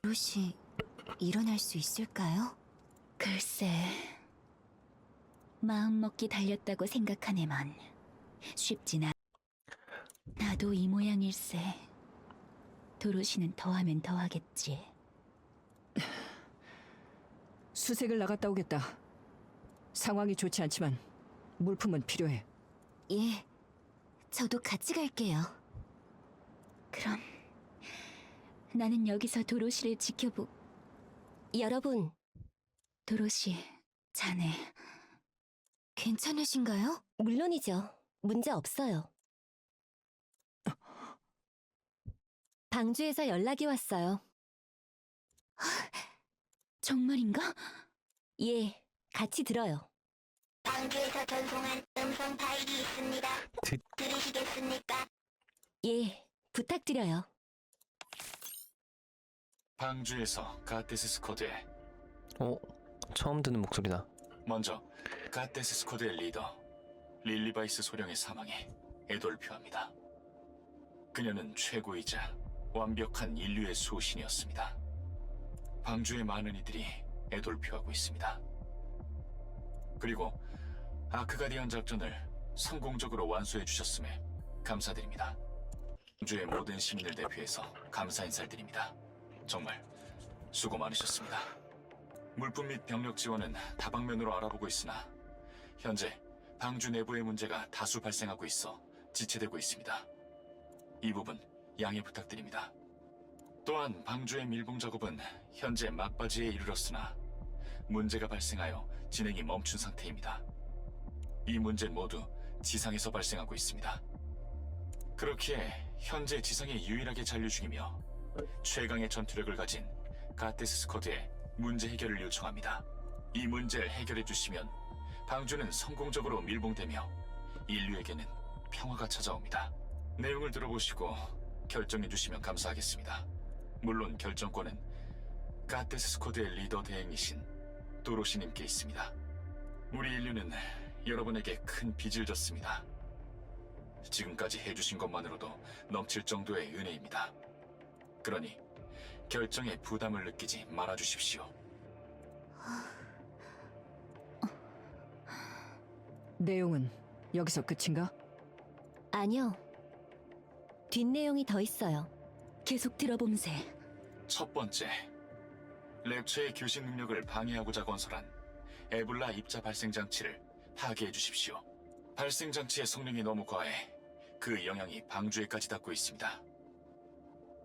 도로시 일어날 수 있을까요? 글쎄, 마음먹기 달렸다고 생각하네만 쉽진 않. 나도 이 모양일세. 도로시는 더하면 더하겠지. 수색을 나갔다 오겠다. 상황이 좋지 않지만 물품은 필요해. 예, 저도 같이 갈게요. 그럼 나는 여기서 도로시를 지켜보. 여러분, 도로시, 자네 괜찮으신가요? 물론이죠. 문제 없어요. 방주에서 연락이 왔어요. 정말인가? 예, 같이 들어요. 방주에서 전송한 음성 파일이 있습니다. 들으시겠습니까? 예, 부탁드려요. 방주에서 가테스 스쿼드에 처음 듣는 목소리다. 먼저 가테스 스쿼드의 리더 릴리바이스 소령의 사망에 애도를 표합니다. 그녀는 최고이자 완벽한 인류의 수호신이었습니다. 방주의 많은 이들이 애도를 표하고 있습니다. 그리고 아크가디언 작전을 성공적으로 완수해 주셨음에 감사드립니다. 방주의 모든 시민을 대표해서 감사 인사를 드립니다. 정말 수고 많으셨습니다. 물품 및 병력 지원은 다방면으로 알아보고 있으나 현재 방주 내부의 문제가 다수 발생하고 있어 지체되고 있습니다. 이 부분 양해 부탁드립니다. 또한 방주의 밀봉 작업은 현재 막바지에 이르렀으나 문제가 발생하여 진행이 멈춘 상태입니다. 이 문제 모두 지상에서 발생하고 있습니다. 그렇기에 현재 지상에 유일하게 잔류 중이며 최강의 전투력을 가진 가테스 스쿼드에 문제 해결을 요청합니다. 이 문제를 해결해 주시면 방주는 성공적으로 밀봉되며 인류에게는 평화가 찾아옵니다. 내용을 들어보시고 결정해 주시면 감사하겠습니다. 물론 결정권은 가테스 스쿼드의 리더 대행이신 도로시님께 있습니다. 우리 인류는 여러분에게 큰 빚을 졌습니다. 지금까지 해주신 것만으로도 넘칠 정도의 은혜입니다. 그러니 결정에 부담을 느끼지 말아주십시오. 내용은 여기서 끝인가? 아니요. 뒷내용이 더 있어요. 계속 들어봄세. 첫 번째, 랩처의 교신 능력을 방해하고자 건설한 에블라 입자 발생 장치를 파괴해 주십시오. 발생 장치의 성능이 너무 과해 그 영향이 방주에까지 닿고 있습니다.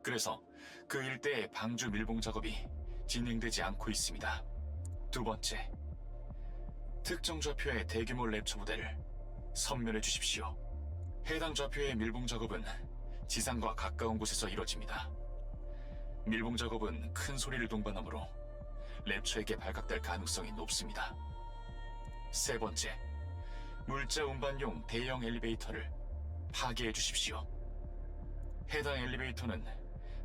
그래서 그 일대의 방주 밀봉 작업이 진행되지 않고 있습니다. 두 번째, 특정 좌표의 대규모 랩처 부대를 섬멸해 주십시오. 해당 좌표의 밀봉 작업은 지상과 가까운 곳에서 이뤄집니다. 밀봉 작업은 큰 소리를 동반하므로 랩처에게 발각될 가능성이 높습니다. 세 번째, 물자 운반용 대형 엘리베이터를 파괴해 주십시오. 해당 엘리베이터는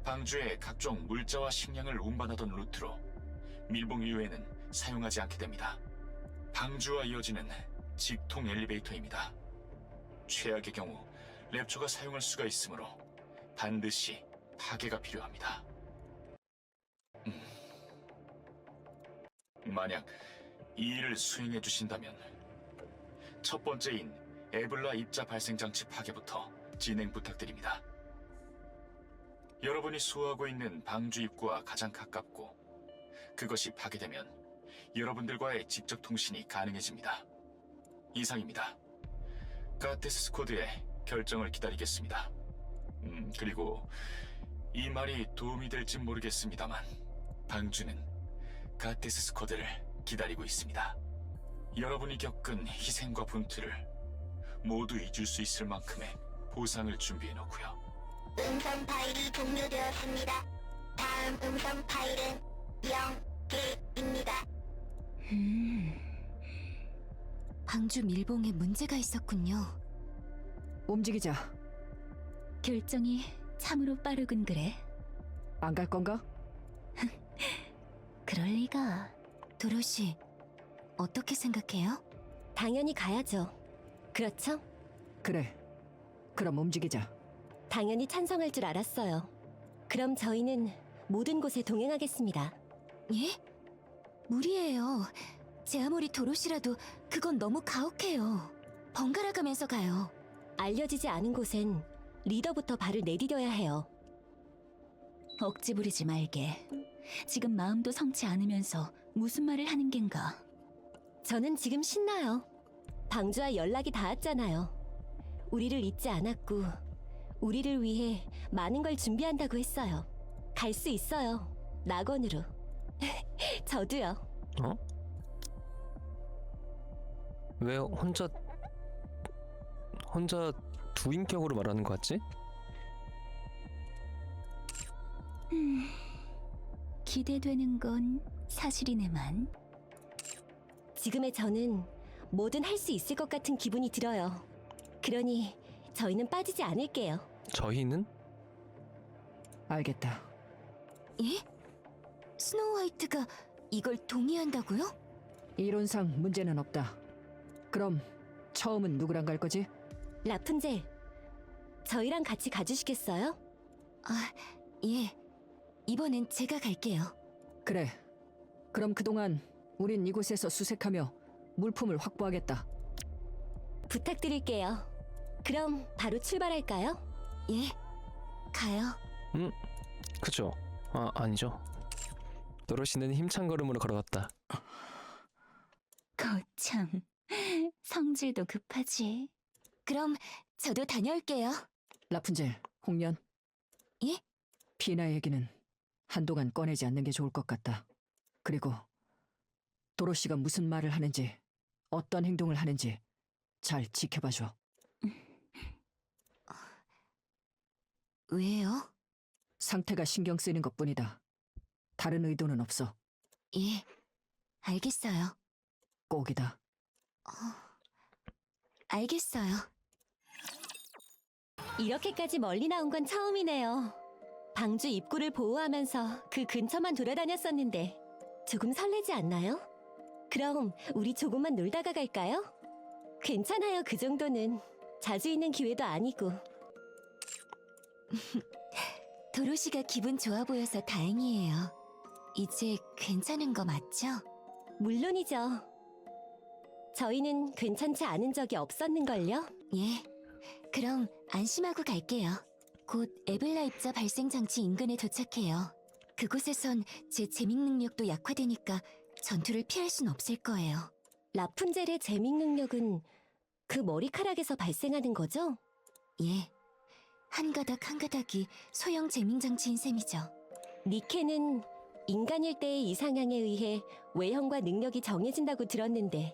방주의 각종 물자와 식량을 운반하던 루트로 밀봉 이후에는 사용하지 않게 됩니다. 방주와 이어지는 직통 엘리베이터입니다. 최악의 경우 랩처가 사용할 수가 있으므로 반드시 파괴가 필요합니다. 만약 이 일을 수행해 주신다면 첫 번째인 에블라 입자 발생 장치 파괴부터 진행 부탁드립니다. 여러분이 수호하고 있는 방주 입구와 가장 가깝고 그것이 파괴되면 여러분들과의 직접 통신이 가능해집니다. 이상입니다. 가테스 스쿼드의 결정을 기다리겠습니다. 그리고 이 말이 도움이 될진 모르겠습니다만 방주는 가테스 스쿼드를 기다리고 있습니다. 여러분이 겪은 희생과 분투를 모두 잊을 수 있을 만큼의 보상을 준비해 놓고요. 음성 파일이 종료되었습니다. 다음 음성 파일은 0개입니다. 방주 밀봉에 문제가 있었군요. 움직이자. 결정이 참으로 빠르군 그래. 안 갈 건가? 그럴 리가. 도로시, 어떻게 생각해요? 당연히 가야죠. 그렇죠? 그래. 그럼 움직이자. 당연히 찬성할 줄 알았어요. 그럼 저희는 모든 곳에 동행하겠습니다. 예? 무리예요. 제 아무리 도로시라도 그건 너무 가혹해요. 번갈아 가면서 가요. 알려지지 않은 곳엔 리더부터 발을 내디뎌야 해요. 억지 부리지 말게. 지금 마음도 성치 않으면서 무슨 말을 하는 겐가? 저는 지금 신나요. 방주와 연락이 닿았잖아요. 우리를 잊지 않았고 우리를 위해 많은 걸 준비한다고 했어요. 갈 수 있어요. 낙원으로. 저도요. 어? 왜 혼자 두인격으로 말하는 거 같지? 기대되는 건 사실이네만. 지금의 저는 뭐든 할 수 있을 것 같은 기분이 들어요. 그러니 저희는 빠지지 않을게요. 저희는? 알겠다. 예? 스노우 화이트가 이걸 동의한다고요? 이론상 문제는 없다. 그럼 처음은 누구랑 갈 거지? 라푼젤, 저희랑 같이 가주시겠어요? 아, 예. 이번엔 제가 갈게요. 그래. 그럼 그동안 우린 이곳에서 수색하며 물품을 확보하겠다. 부탁드릴게요. 그럼 바로 출발할까요? 예. 가요. 그죠? 아니죠. 도로시는 힘찬 걸음으로 걸어갔다. 거참, 성질도 급하지. 그럼 저도 다녀올게요. 라푼젤, 홍련. 예? 피나 얘기는 한동안 꺼내지 않는 게 좋을 것 같다. 그리고 도로시가 무슨 말을 하는지, 어떤 행동을 하는지 잘 지켜봐줘. 왜요? 상태가 신경 쓰이는 것뿐이다. 다른 의도는 없어. 예. 알겠어요. 꼭이다. 알겠어요. 이렇게까지 멀리 나온 건 처음이네요. 방주 입구를 보호하면서 그 근처만 돌아다녔었는데 조금 설레지 않나요? 그럼 우리 조금만 놀다가 갈까요? 괜찮아요, 그 정도는. 자주 있는 기회도 아니고. 도로시가 기분 좋아 보여서 다행이에요. 이제 괜찮은 거 맞죠? 물론이죠. 저희는 괜찮지 않은 적이 없었는걸요? 예. 그럼 안심하고 갈게요. 곧 에블라 입자 발생 장치 인근에 도착해요. 그곳에선 제 재밍 능력도 약화되니까 전투를 피할 순 없을 거예요. 라푼젤의 재밍 능력은 그 머리카락에서 발생하는 거죠? 예. 한 가닥 한 가닥이 소형 재밍 장치인 셈이죠. 니케는 인간일 때의 이상향에 의해 외형과 능력이 정해진다고 들었는데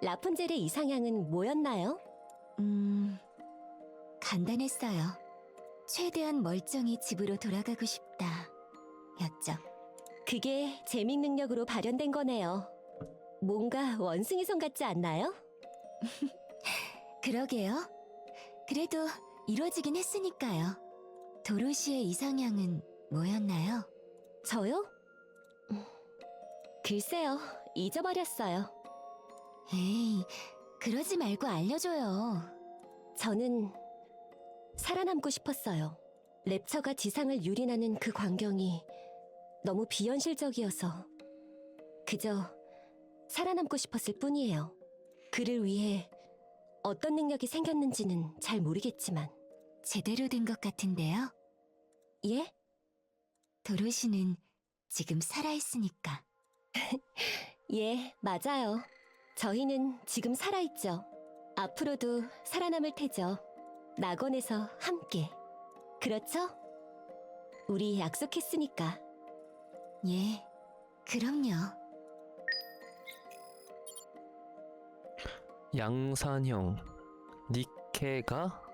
라푼젤의 이상향은 뭐였나요? 간단했어요. 최대한 멀쩡히 집으로 돌아가고 싶다. 였죠. 그게 재밍 능력으로 발현된 거네요. 뭔가 원숭이손 같지 않나요? 그러게요. 그래도 이루어지긴 했으니까요. 도로시의 이상향은 뭐였나요? 저요? 글쎄요, 잊어버렸어요. 에이, 그러지 말고 알려줘요. 저는 살아남고 싶었어요. 랩처가 지상을 유린하는 그 광경이 너무 비현실적이어서 그저 살아남고 싶었을 뿐이에요. 그를 위해 어떤 능력이 생겼는지는 잘 모르겠지만. 제대로 된 것 같은데요. 예? 도로시는 지금 살아있으니까. 예, 맞아요. 저희는 지금 살아있죠. 앞으로도 살아남을 테죠. 낙원에서 함께. 그렇죠? 우리 약속했으니까. 예, 그럼요. 양산형 니케가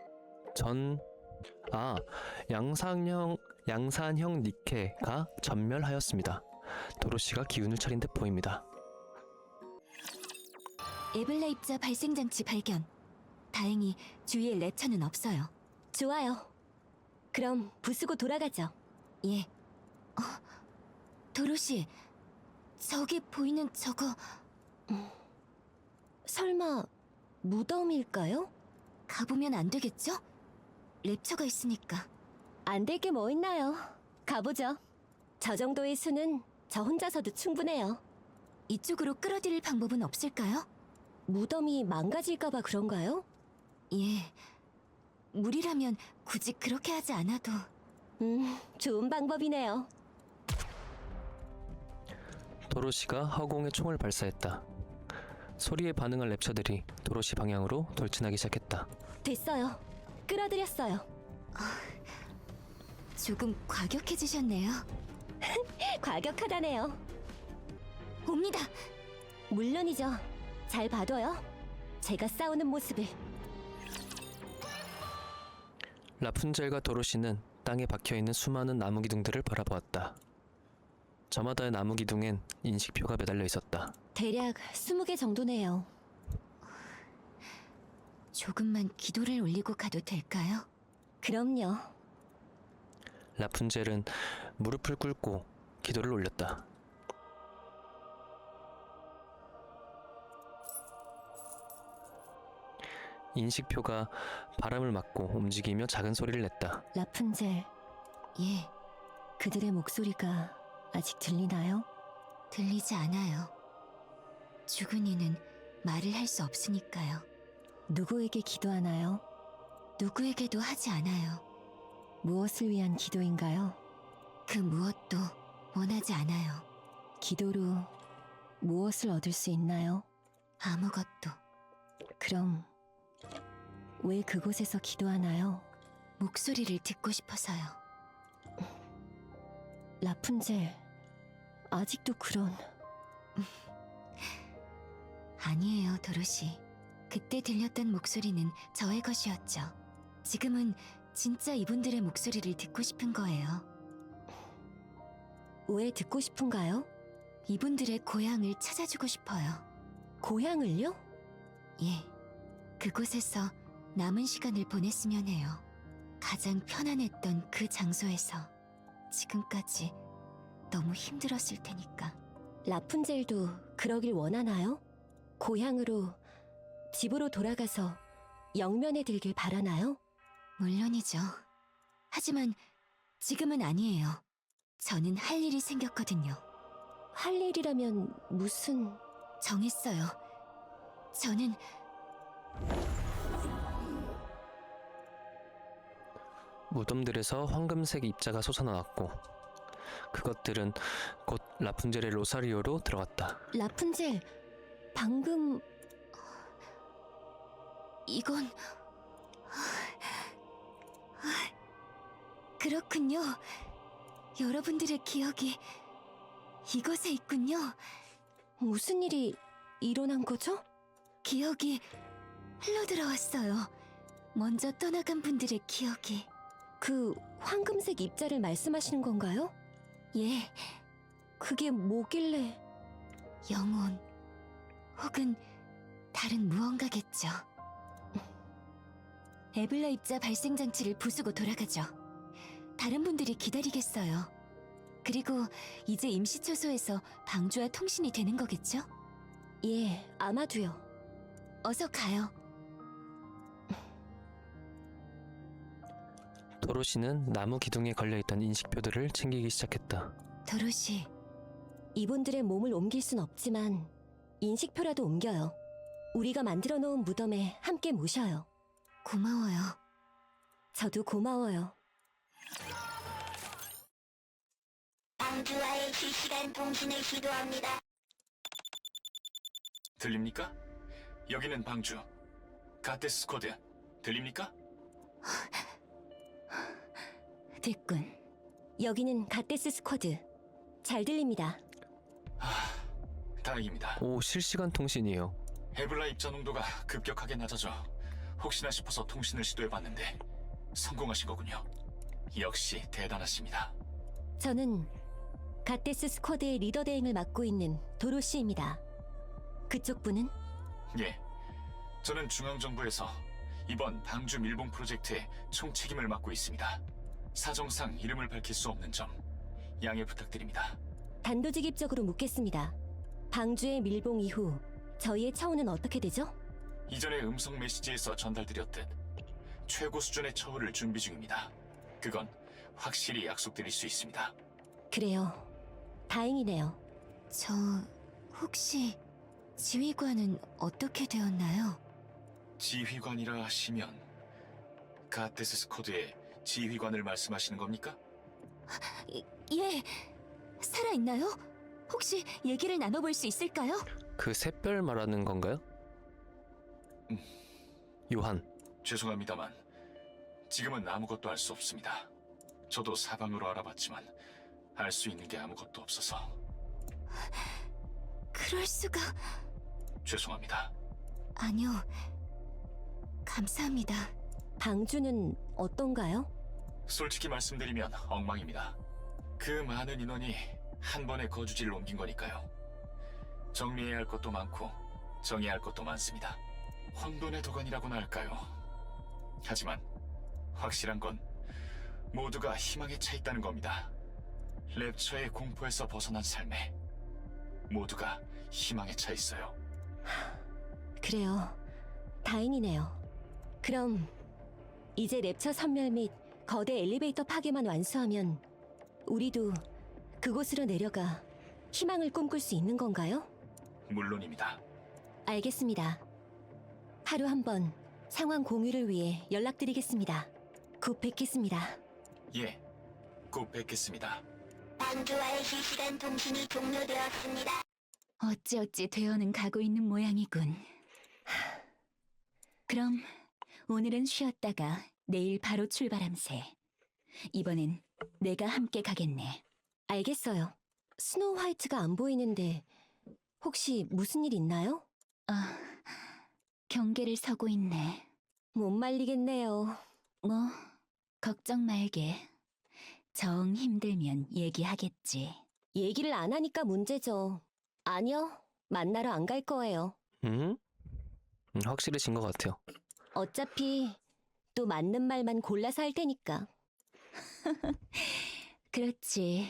양산형 니케가 전멸하였습니다. 도로시가 기운을 차린 듯 보입니다. 에블라 입자 발생 장치 발견. 다행히 주위에 랩처는 없어요. 좋아요. 그럼 부수고 돌아가죠. 예. 도로시, 저기 보이는 저거 설마 무덤일까요? 가보면 안 되겠죠? 랩처가 있으니까. 안 될 게 뭐 있나요? 가보죠. 저 정도의 수는 저 혼자서도 충분해요. 이쪽으로 끌어들일 방법은 없을까요? 무덤이 망가질까봐 그런가요? 예. 무리라면 굳이 그렇게 하지 않아도. 좋은 방법이네요. 도로시가 허공에 총을 발사했다. 소리에 반응한 랩처들이 도로시 방향으로 돌진하기 시작했다. 됐어요. 끌어들였어요. 조금 과격해지셨네요. 과격하다네요. 옵니다. 물론이죠. 잘 봐둬요. 제가 싸우는 모습을. 라푼젤과 도로시는 땅에 박혀있는 수많은 나무 기둥들을 바라보았다. 저마다의 나무 기둥엔 인식표가 매달려 있었다. 대략 20개 정도네요. 조금만 기도를 올리고 가도 될까요? 그럼요. 라푼젤은 무릎을 꿇고 기도를 올렸다. 인식표가 바람을 맞고 움직이며 작은 소리를 냈다. 라푼젤, 예, 그들의 목소리가 아직 들리나요? 들리지 않아요. 죽은 이는 말을 할 수 없으니까요. 누구에게 기도하나요? 누구에게도 하지 않아요. 무엇을 위한 기도인가요? 그 무엇도 원하지 않아요. 기도로 무엇을 얻을 수 있나요? 아무것도. 그럼 왜 그곳에서 기도하나요? 목소리를 듣고 싶어서요. 라푼젤, 아직도 그런... 아니에요, 도로시. 그때 들렸던 목소리는 저의 것이었죠. 지금은 진짜 이분들의 목소리를 듣고 싶은 거예요. 왜 듣고 싶은가요? 이분들의 고향을 찾아주고 싶어요. 고향을요? 예, 그곳에서 남은 시간을 보냈으면 해요. 가장 편안했던 그 장소에서. 지금까지 너무 힘들었을 테니까. 라푼젤도 그러길 원하나요? 고향으로, 집으로 돌아가서 영면에 들길 바라나요? 물론이죠. 하지만 지금은 아니에요. 저는 할 일이 생겼거든요. 할 일이라면 무슨... 정했어요. 저는 무덤들에서 황금색 입자가 솟아나왔고 그것들은 곧 라푼젤의 로사리오로 들어갔다. 라푼젤, 방금... 이건... 그렇군요. 여러분들의 기억이 이곳에 있군요. 무슨 일이 일어난 거죠? 기억이 흘러들어왔어요. 먼저 떠나간 분들의 기억이. 그 황금색 입자를 말씀하시는 건가요? 예, 그게 뭐길래... 영혼 혹은 다른 무언가겠죠. 에블라 입자 발생 장치를 부수고 돌아가죠. 다른 분들이 기다리겠어요. 그리고 이제 임시 초소에서 방주와 통신이 되는 거겠죠? 예, 아마도요. 어서 가요. 도로시는 나무 기둥에 걸려있던 인식표들을 챙기기 시작했다. 도로시, 이분들의 몸을 옮길 순 없지만 인식표라도 옮겨요. 우리가 만들어 놓은 무덤에 함께 모셔요. 고마워요. 저도 고마워요. 방주와의 실시간 통신을 시도합니다. 들립니까? 여기는 방주. 가테스 스쿼드. 들립니까? 됐군. 여기는 갓데스 스쿼드. 잘 들립니다. 다행입니다. 오, 실시간 통신이에요. 에블라 입자 농도가 급격하게 낮아져 혹시나 싶어서 통신을 시도해봤는데 성공하신 거군요. 역시 대단하십니다. 저는 갓데스 스쿼드의 리더 대행을 맡고 있는 도로시입니다. 그쪽 분은? 예, 저는 중앙정부에서 이번 방주 밀봉 프로젝트의 총책임을 맡고 있습니다. 사정상 이름을 밝힐 수 없는 점 양해 부탁드립니다. 단도직입적으로 묻겠습니다. 방주의 밀봉 이후 저희의 처우는 어떻게 되죠? 이전에 음성 메시지에서 전달드렸듯 최고 수준의 처우를 준비 중입니다. 그건 확실히 약속드릴 수 있습니다. 그래요. 다행이네요. 저 혹시 지휘관은 어떻게 되었나요? 지휘관이라 하시면 가테스 스쿼드의 지휘관을 말씀하시는 겁니까? 예, 살아있나요? 혹시 얘기를 나눠볼 수 있을까요? 그 샛별 말하는 건가요? 요한, 죄송합니다만 지금은 아무것도 알 수 없습니다. 저도 사방으로 알아봤지만 알 수 있는 게 아무것도 없어서 그럴 수가... 죄송합니다. 아니요, 감사합니다. 방주는 어떤가요? 솔직히 말씀드리면 엉망입니다. 그 많은 인원이 한 번에 거주지를 옮긴 거니까요. 정리해야 할 것도 많고 정해야 할 것도 많습니다. 혼돈의 도가니라고나 할까요? 하지만 확실한 건 모두가 희망에 차 있다는 겁니다. 랩처의 공포에서 벗어난 삶에 모두가 희망에 차 있어요. 그래요. 다행이네요. 그럼 이제 랩처 선멸 및 거대 엘리베이터 파괴만 완수하면 우리도 그곳으로 내려가 희망을 꿈꿀 수 있는 건가요? 물론입니다. 알겠습니다. 하루 한 번 상황 공유를 위해 연락드리겠습니다. 곧 뵙겠습니다. 예, 곧 뵙겠습니다. 방주와의 실시간 통신이 종료되었습니다. 어찌어찌 되어는 가고 있는 모양이군. 그럼 오늘은 쉬었다가 내일 바로 출발함세. 이번엔 내가 함께 가겠네. 알겠어요. 스노우 화이트가 안 보이는데 혹시 무슨 일 있나요? 아, 경계를 서고 있네. 못 말리겠네요. 뭐, 걱정 말게. 정 힘들면 얘기하겠지. 얘기를 안 하니까 문제죠. 아니요, 만나러 안 갈 거예요. 확실해진 것 같아요. 어차피 또 맞는 말만 골라서 할 테니까. 그렇지.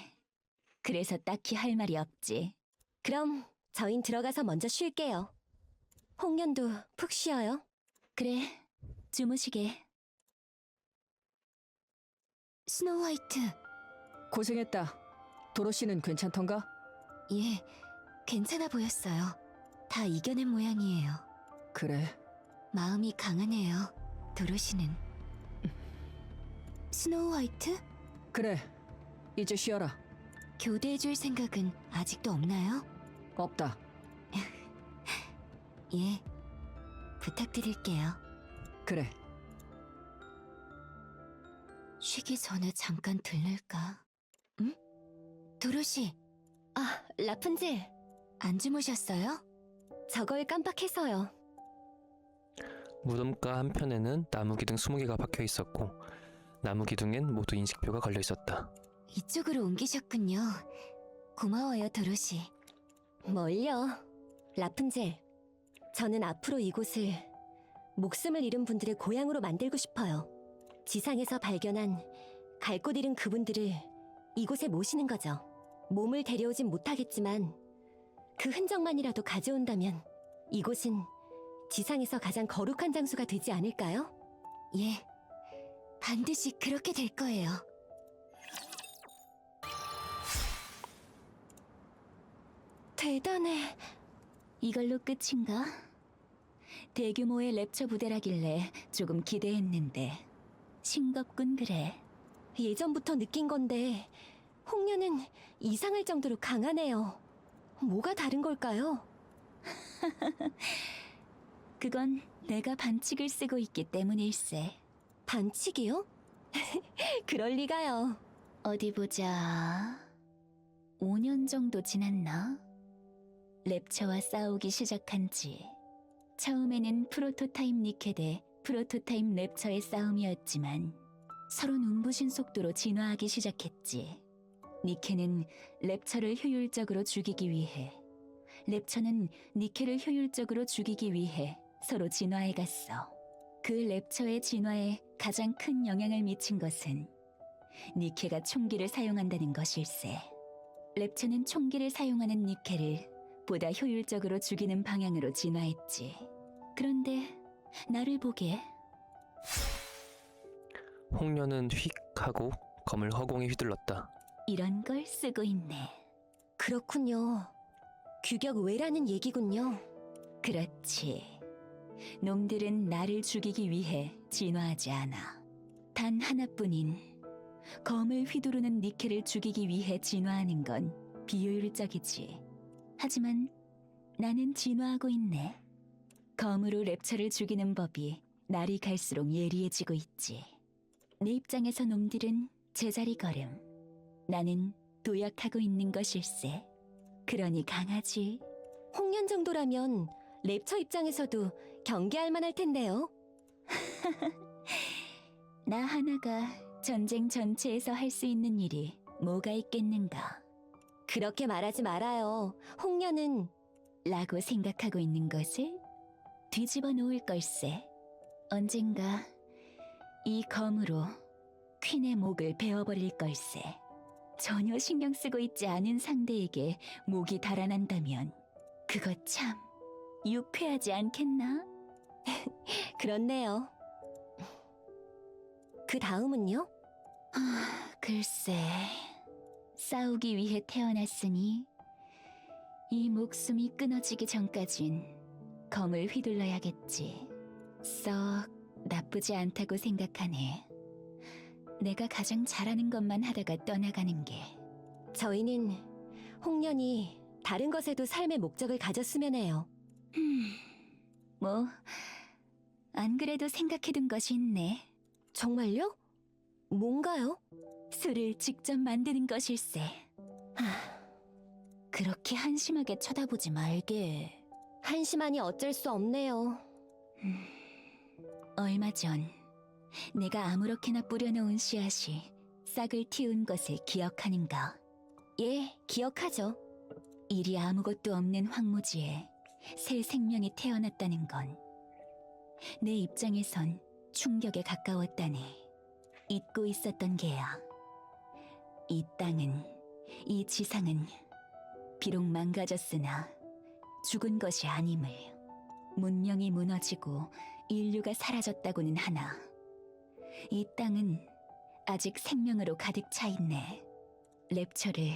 그래서 딱히 할 말이 없지. 그럼 저흰 들어가서 먼저 쉴게요. 홍련도 푹 쉬어요. 그래, 주무시게. 스노우 화이트, 고생했다. 도로시는 괜찮던가? 예, 괜찮아 보였어요. 다 이겨낸 모양이에요. 그래. 마음이 강하네요, 도로시는. 스노우 화이트? 그래. 이제 쉬어라. 교대해줄 생각은 아직도 없나요? 없다. 예, 부탁드릴게요. 그래. 쉬기 전에 잠깐 들를까? 응? 도로시, 아, 라푼젤. 안 주무셨어요? 저걸 깜빡해서요. 무덤가 한편에는 나무 기둥 20개가 박혀 있었고 나무 기둥엔 모두 인식표가 걸려 있었다. 이쪽으로 옮기셨군요. 고마워요, 도로시. 뭘요? 라푼젤. 저는 앞으로 이곳을 목숨을 잃은 분들의 고향으로 만들고 싶어요. 지상에서 발견한 갈 곳 잃은 그분들을 이곳에 모시는 거죠. 몸을 데려오진 못하겠지만 그 흔적만이라도 가져온다면 이곳은 지상에서 가장 거룩한 장소가 되지 않을까요? 예, 반드시 그렇게 될 거예요. 대단해. 이걸로 끝인가? 대규모의 랩처 부대라길래 조금 기대했는데 싱겁군 그래. 예전부터 느낀 건데 홍련은 이상할 정도로 강하네요. 뭐가 다른 걸까요? 그건 내가 반칙을 쓰고 있기 때문일세. 반칙이요? 그럴 리가요. 어디 보자. 5년 정도 지났나? 랩처와 싸우기 시작한 지. 처음에는 프로토타입 니케 대 프로토타입 랩처의 싸움이었지만 서로 눈부신 속도로 진화하기 시작했지. 니케는 랩처를 효율적으로 죽이기 위해, 랩처는 니케를 효율적으로 죽이기 위해 서로 진화해갔어. 그 랩처의 진화에 가장 큰 영향을 미친 것은 니케가 총기를 사용한다는 것일세. 랩처는 총기를 사용하는 니케를 보다 효율적으로 죽이는 방향으로 진화했지. 그런데 나를 보게. 홍련은 휙 하고 검을 허공에 휘둘렀다. 이런 걸 쓰고 있네. 그렇군요. 규격 외라는 얘기군요. 그렇지. 놈들은 나를 죽이기 위해 진화하지 않아. 단 하나뿐인 검을 휘두르는 니켈을 죽이기 위해 진화하는 건 비효율적이지. 하지만 나는 진화하고 있네. 검으로 랩처를 죽이는 법이 날이 갈수록 예리해지고 있지. 내 입장에서 놈들은 제자리 걸음. 나는 도약하고 있는 것일세. 그러니 강하지. 홍련 정도라면 랩처 입장에서도 경계할 만할 텐데요. 나 하나가 전쟁 전체에서 할 수 있는 일이 뭐가 있겠는가? 그렇게 말하지 말아요. 홍련은 라고 생각하고 있는 것을 뒤집어 놓을 걸세. 언젠가 이 검으로 퀸의 목을 베어버릴 걸세. 전혀 신경 쓰고 있지 않은 상대에게 목이 달아난다면 그거 참 유쾌하지 않겠나? 그렇네요. 그 다음은요? 글쎄, 싸우기 위해 태어났으니 이 목숨이 끊어지기 전까진 검을 휘둘러야겠지. 썩 나쁘지 않다고 생각하네. 내가 가장 잘하는 것만 하다가 떠나가는 게. 저희는 홍련이 다른 것에도 삶의 목적을 가졌으면 해요. 뭐, 안 그래도 생각해둔 것이 있네. 정말요? 뭔가요? 술을 직접 만드는 것일세. 그렇게 한심하게 쳐다보지 말게. 한심하니 어쩔 수 없네요. 얼마 전 내가 아무렇게나 뿌려놓은 씨앗이 싹을 틔운 것을 기억하는가? 예, 기억하죠. 일이 아무것도 없는 황무지에 새 생명이 태어났다는 건 내 입장에선 충격에 가까웠다네. 잊고 있었던 게야. 이 땅은, 이 지상은 비록 망가졌으나 죽은 것이 아님을. 문명이 무너지고 인류가 사라졌다고는 하나 이 땅은 아직 생명으로 가득 차 있네. 랩처를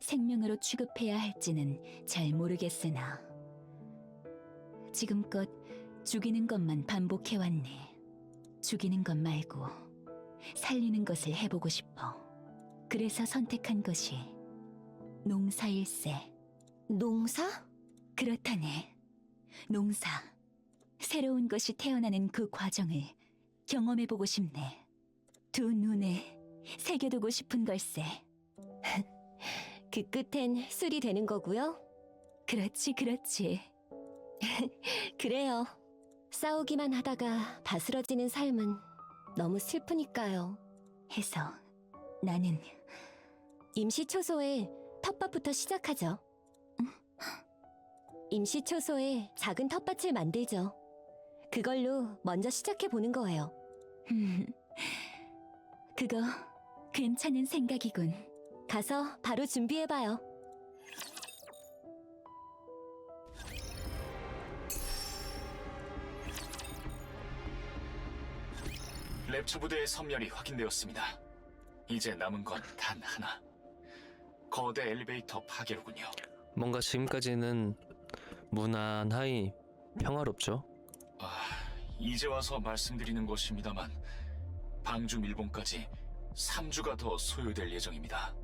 생명으로 취급해야 할지는 잘 모르겠으나 지금껏 죽이는 것만 반복해왔네. 죽이는 것 말고 살리는 것을 해보고 싶어. 그래서 선택한 것이 농사일세. 농사? 그렇다네. 농사. 새로운 것이 태어나는 그 과정을 경험해보고 싶네. 두 눈에 새겨두고 싶은 걸세. 그 끝엔 술이 되는 거고요. 그렇지, 그렇지. 그래요. 싸우기만 하다가 바스러지는 삶은 너무 슬프니까요. 해서 나는 임시초소에 텃밭부터 시작하죠. 임시초소에 작은 텃밭을 만들죠. 그걸로 먼저 시작해보는 거예요. 그거 괜찮은 생각이군. 가서 바로 준비해봐요. 랩처 부대의 섬멸이 확인되었습니다. 이제 남은 건 단 하나. 거대 엘리베이터 파괴로군요. 뭔가 지금까지는 무난하이 평화롭죠. 이제 와서 말씀드리는 것입니다만 방주 밀봉까지 3주가 더 소요될 예정입니다.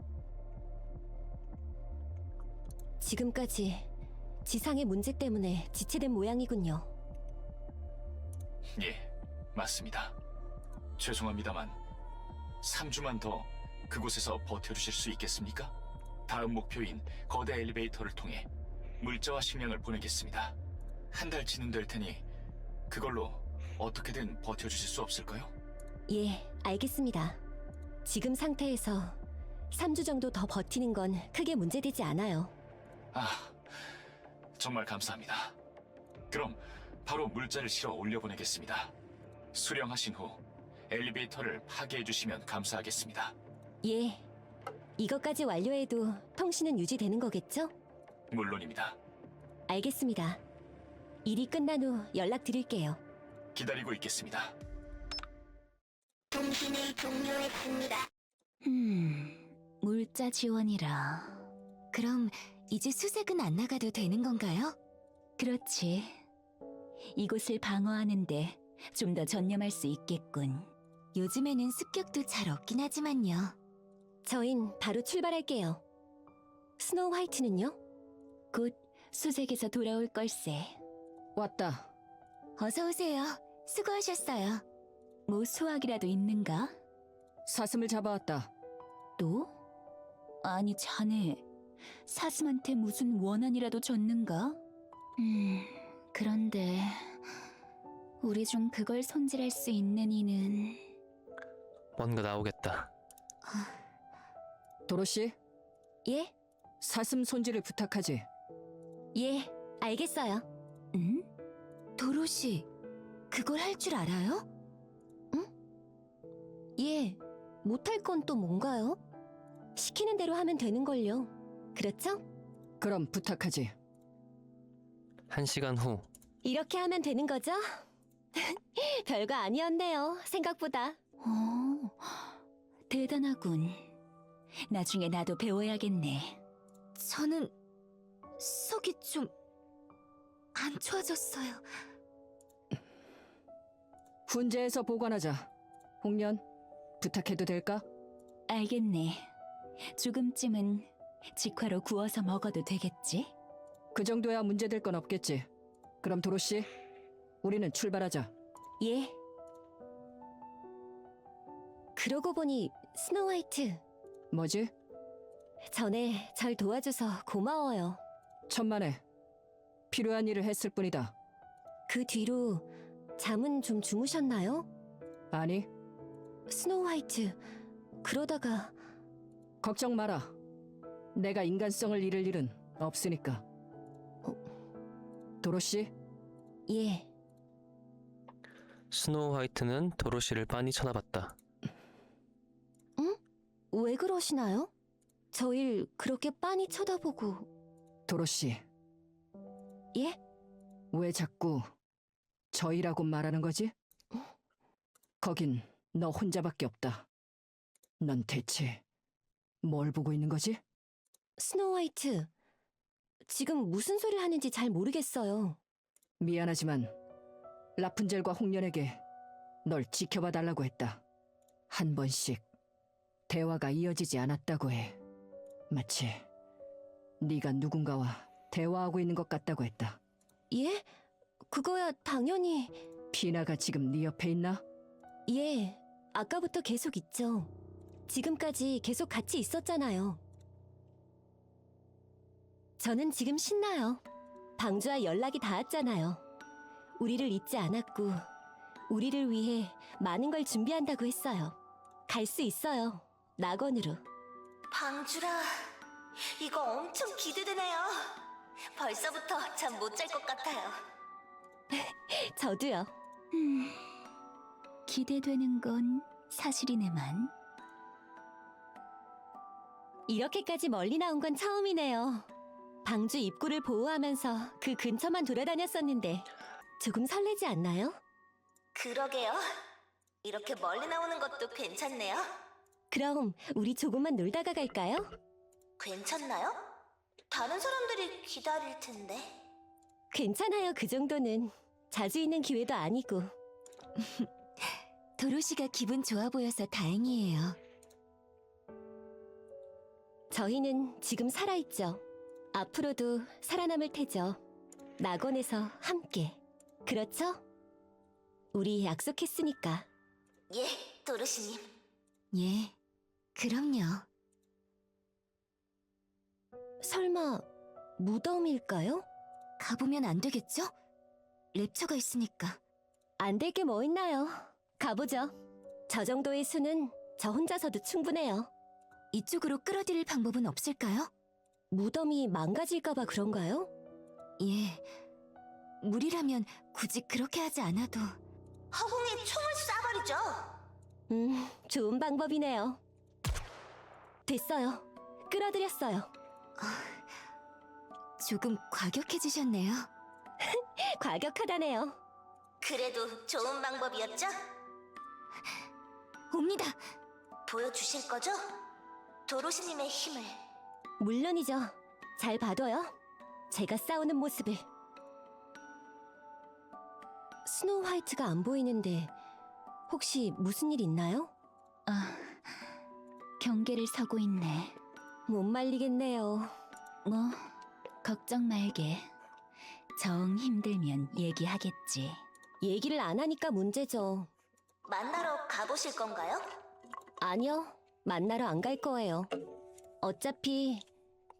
지금까지 지상의 문제 때문에 지체된 모양이군요. 예, 맞습니다. 죄송합니다만 3주만 더 그곳에서 버텨주실 수 있겠습니까? 다음 목표인 거대 엘리베이터를 통해 물자와 식량을 보내겠습니다. 한 달치는 될 테니 그걸로 어떻게든 버텨주실 수 없을까요? 예, 알겠습니다. 지금 상태에서 3주 정도 더 버티는 건 크게 문제되지 않아요. 정말 감사합니다. 그럼 바로 물자를 실어 올려보내겠습니다. 수령하신 후 엘리베이터를 파괴해주시면 감사하겠습니다. 예, 이것까지 완료해도 통신은 유지되는 거겠죠? 물론입니다. 알겠습니다. 일이 끝난 후 연락드릴게요. 기다리고 있겠습니다. 통신을 종료했습니다. 물자 지원이라. 그럼 이제 수색은 안 나가도 되는 건가요? 그렇지. 이곳을 방어하는데 좀 더 전념할 수 있겠군. 요즘에는 습격도 잘 없긴 하지만요. 저흰 바로 출발할게요. 스노우 화이트는요? 곧 수색에서 돌아올 걸세. 왔다. 어서 오세요. 수고하셨어요. 뭐 수확이라도 있는가? 사슴을 잡아왔다. 또? 아니 자네 사슴한테 무슨 원한이라도 줬는가? 그런데 우리 중 그걸 손질할 수 있는 이는 뭔가 나오겠다. 도로시, 예? 사슴 손질을 부탁하지. 예, 알겠어요. 응? 도로시, 그걸 할 줄 알아요? 예, 못할 건 또 뭔가요? 시키는 대로 하면 되는걸요. 그렇죠? 그럼 부탁하지. 1시간 후 이렇게 하면 되는 거죠? 별거 아니었네요, 생각보다. 대단하군. 나중에 나도 배워야겠네. 저는 속이 좀 안 좋아졌어요. 훈제에서 보관하자. 홍련, 부탁해도 될까? 알겠네. 조금쯤은 직화로 구워서 먹어도 되겠지? 그 정도야 문제될 건 없겠지. 그럼 도로시, 우리는 출발하자. 예. 그러고 보니 스노우 화이트, 뭐지? 전에 절 도와줘서 고마워요. 천만에. 필요한 일을 했을 뿐이다. 그 뒤로 잠은 좀 주무셨나요? 아니, 스노우 화이트, 그러다가 걱정 마라. 내가 인간성을 잃을 일은 없으니까. 도로시, 예, 스노우 화이트는 도로시를 빤히 쳐다봤다. 왜 그러시나요? 저일 그렇게 빤히 쳐다보고. 도로시. 예? 왜 자꾸 저희라고 말하는 거지? 거긴 너 혼자밖에 없다. 넌 대체 뭘 보고 있는 거지? 스노우 화이트, 지금 무슨 소리를 하는지 잘 모르겠어요. 미안하지만 라푼젤과 홍련에게 널 지켜봐 달라고 했다. 한 번씩 대화가 이어지지 않았다고 해. 마치 네가 누군가와 대화하고 있는 것 같다고 했다. 예? 그거야 당연히. 피나가 지금 네 옆에 있나? 예, 아까부터 계속 있죠. 지금까지 계속 같이 있었잖아요. 저는 지금 신나요. 방주와 연락이 닿았잖아요. 우리를 잊지 않았고 우리를 위해 많은 걸 준비한다고 했어요. 갈 수 있어요. 낙원으로. 방주라, 이거 엄청 기대되네요. 벌써부터 잠 못 잘 것 같아요. 저도요. 기대되는 건 사실이네만. 이렇게까지 멀리 나온 건 처음이네요. 방주 입구를 보호하면서 그 근처만 돌아다녔었는데 조금 설레지 않나요? 그러게요. 이렇게 멀리 나오는 것도 괜찮네요. 그럼 우리 조금만 놀다가 갈까요? 괜찮나요? 다른 사람들이 기다릴 텐데. 괜찮아요, 그 정도는. 자주 있는 기회도 아니고. 도로시가 기분 좋아 보여서 다행이에요. 저희는 지금 살아있죠. 앞으로도 살아남을 테죠. 낙원에서 함께. 그렇죠? 우리 약속했으니까. 예, 도르시님. 예, 그럼요. 설마 무덤일까요? 가보면 안 되겠죠? 랩처가 있으니까. 안 될 게 뭐 있나요? 가보죠. 저 정도의 수는 저 혼자서도 충분해요. 이쪽으로 끌어들일 방법은 없을까요? 무덤이 망가질까봐 그런가요? 예, 무리라면 굳이 그렇게 하지 않아도. 허공에 총을 쏴버리죠. 좋은 방법이네요. 됐어요. 끌어들였어요. 조금 과격해지셨네요. 과격하다네요. 그래도 좋은 방법이었죠? 옵니다. 보여주실 거죠? 도로시님의 힘을. 물론이죠. 잘 봐둬요. 제가 싸우는 모습을. 스노우 화이트가 안 보이는데 혹시 무슨 일 있나요? 아, 경계를 서고 있네. 못 말리겠네요. 뭐, 걱정 말게. 정 힘들면 얘기하겠지. 얘기를 안 하니까 문제죠. 만나러 가보실 건가요? 아니요. 만나러 안 갈 거예요. 어차피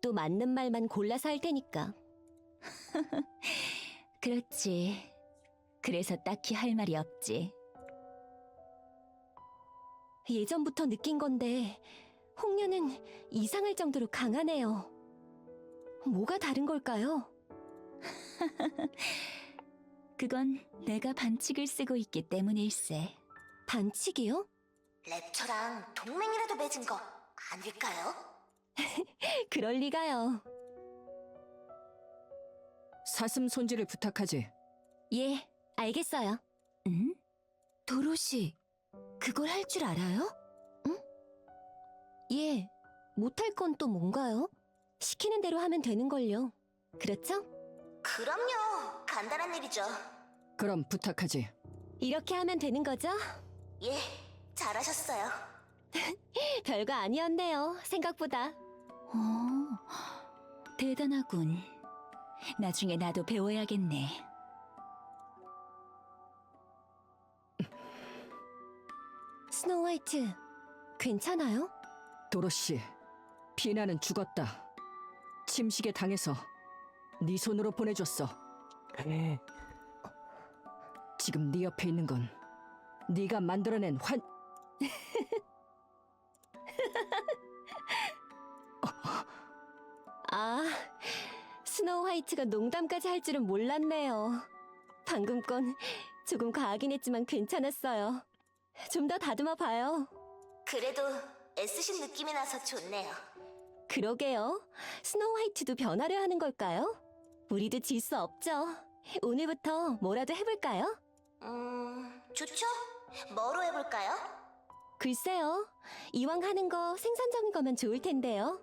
또 맞는 말만 골라서 할 테니까. 그렇지. 그래서 딱히 할 말이 없지. 예전부터 느낀 건데 홍련은 이상할 정도로 강하네요. 뭐가 다른 걸까요? 그건 내가 반칙을 쓰고 있기 때문일세. 반칙이요? 랩처랑 동맹이라도 맺은 거 아닐까요? 그럴 리가요. 사슴 손질을 부탁하지. 예, 알겠어요. 응? 도로시, 그걸 할 줄 알아요? 예, 못할 건 또 뭔가요? 시키는 대로 하면 되는걸요. 그렇죠? 그럼요. 간단한 일이죠. 그럼 부탁하지. 이렇게 하면 되는 거죠? 예, 잘하셨어요. 별거 아니었네요, 생각보다. 대단하군. 나중에 나도 배워야겠네. 스노우 화이트, 괜찮아요? 도로시, 피나는 죽었다. 침식에 당해서 네 손으로 보내줬어. 지금 네 옆에 있는 건 네가 만들어낸 아, 스노우 화이트가 농담까지 할 줄은 몰랐네요. 방금 건 조금 과하긴 했지만 괜찮았어요. 좀 더 다듬어 봐요. 그래도 애쓰신 느낌이 나서 좋네요. 그러게요. 스노우 화이트도 변하려 하는 걸까요? 우리도 질 수 없죠. 오늘부터 뭐라도 해볼까요? 좋죠? 뭐로 해볼까요? 글쎄요. 이왕 하는 거 생산적인 거면 좋을 텐데요.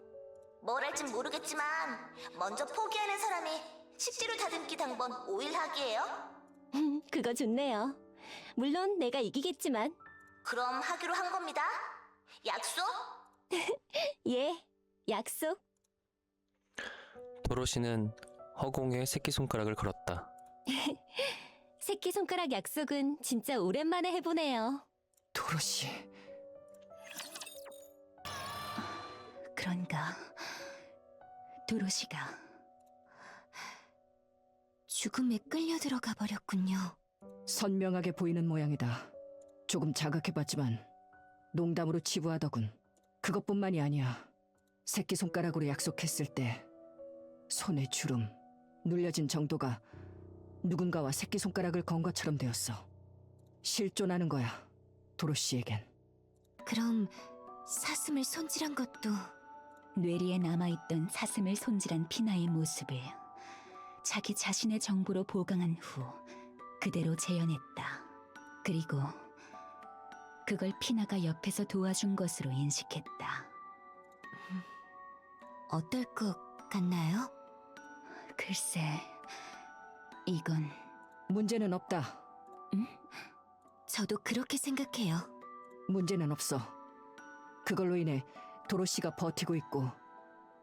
뭘 할진 모르겠지만 먼저 포기하는 사람이 식재료 다듬기 당번 5일 하기예요. 그거 좋네요. 물론 내가 이기겠지만. 그럼 하기로 한 겁니다. 약속? 예, 약속. 도로시는 허공에 새끼손가락을 걸었다. 새끼손가락 약속은 진짜 오랜만에 해보네요. 도로시. 그런가. 도로시가 죽음에 끌려 들어가 버렸군요. 선명하게 보이는 모양이다. 조금 자극해봤지만 농담으로 치부하더군. 그것뿐만이 아니야. 새끼손가락으로 약속했을 때 손의 주름, 눌려진 정도가 누군가와 새끼손가락을 건 것처럼 되었어. 실존하는 거야, 도로시에겐. 그럼 사슴을 손질한 것도 뇌리에 남아있던 사슴을 손질한 피나의 모습을 자기 자신의 정보로 보강한 후 그대로 재현했다. 그리고 그걸 피나가 옆에서 도와준 것으로 인식했다. 어떨 것 같나요? 글쎄, 이건 문제는 없다. 저도 그렇게 생각해요. 문제는 없어. 그걸로 인해 도로시가 버티고 있고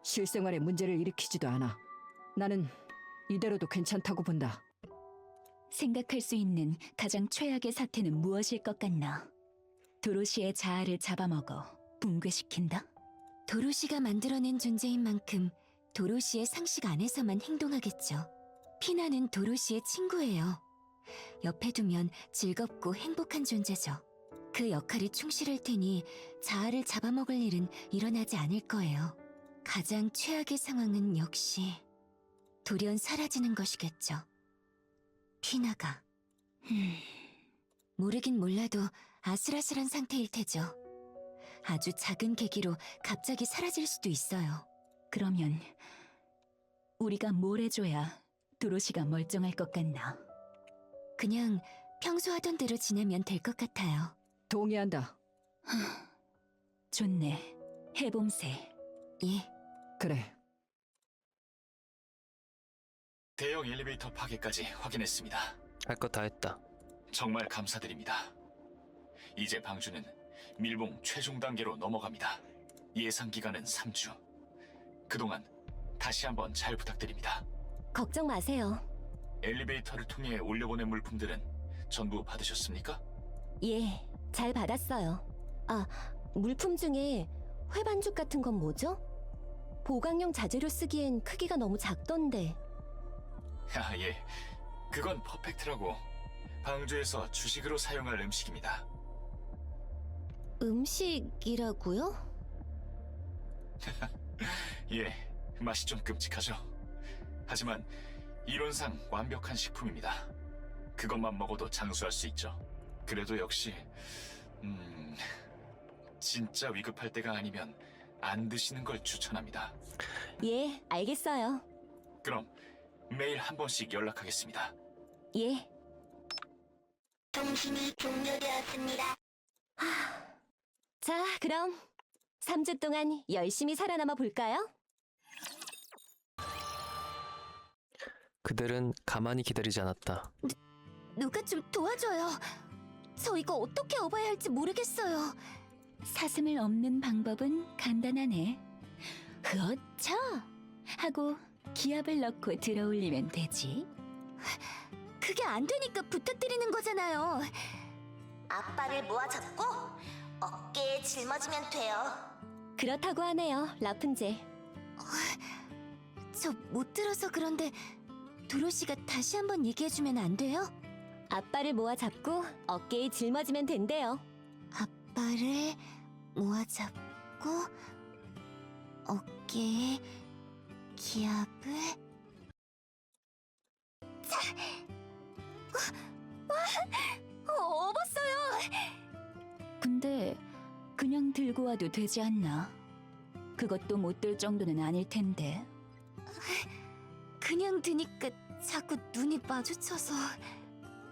실생활에 문제를 일으키지도 않아. 나는 이대로도 괜찮다고 본다. 생각할 수 있는 가장 최악의 사태는 무엇일 것 같나? 도로시의 자아를 잡아먹어 붕괴시킨다? 도로시가 만들어낸 존재인 만큼 도로시의 상식 안에서만 행동하겠죠. 피나는 도로시의 친구예요. 옆에 두면 즐겁고 행복한 존재죠. 그 역할에 충실할 테니 자아를 잡아먹을 일은 일어나지 않을 거예요. 가장 최악의 상황은 역시 돌연 사라지는 것이겠죠. 피나가. 모르긴 몰라도 아슬아슬한 상태일 테죠. 아주 작은 계기로 갑자기 사라질 수도 있어요. 그러면 우리가 뭘 해줘야 도로시가 멀쩡할 것 같나? 그냥 평소 하던 대로 지내면 될 것 같아요. 동의한다. 좋네. 해봄새. 예, 그래. 대형 엘리베이터 파괴까지 확인했습니다. 할 것 다 했다. 정말 감사드립니다. 이제 방주는 밀봉 최종 단계로 넘어갑니다. 예상 기간은 3주. 그동안 다시 한번 잘 부탁드립니다. 걱정 마세요. 엘리베이터를 통해 올려보낸 물품들은 전부 받으셨습니까? 예, 잘 받았어요. 아, 물품 중에 회반죽 같은 건 뭐죠? 보강용 자재로 쓰기엔 크기가 너무 작던데. 아, 예. 그건 퍼펙트라고 방주에서 주식으로 사용할 음식입니다. 음식이라고요? 예, 맛이 좀 끔찍하죠. 하지만 이론상 완벽한 식품입니다. 그것만 먹어도 장수할 수 있죠. 그래도 역시 진짜 위급할 때가 아니면 안 드시는 걸 추천합니다. 예, 알겠어요. 그럼 매일 한 번씩 연락하겠습니다. 예. 통신이 종료되었습니다. 자, 그럼 3주 동안 열심히 살아남아 볼까요? 그들은 가만히 기다리지 않았다. 누가 좀 도와줘요. 저 이거 어떻게 업어야 할지 모르겠어요. 사슴을 업는 방법은 간단하네. 흐어차! 하고 기압을 넣고 들어 올리면 되지. 그게 안 되니까 부탁드리는 거잖아요. 앞발을 모아 잡고 어깨에 짊어지면 돼요. 그렇다고 하네요, 라푼젤. 저 못 들어서 그런데 도로시가 다시 한번 얘기해주면 안 돼요? 앞발을 모아 잡고 어깨에 짊어지면 된대요. 앞발을 모아 잡고 어깨에 기압을 업었어요. 근데 그냥 들고 와도 되지 않나? 그것도 못 들 정도는 아닐 텐데. 그냥 드니까 자꾸 눈이 마주쳐서.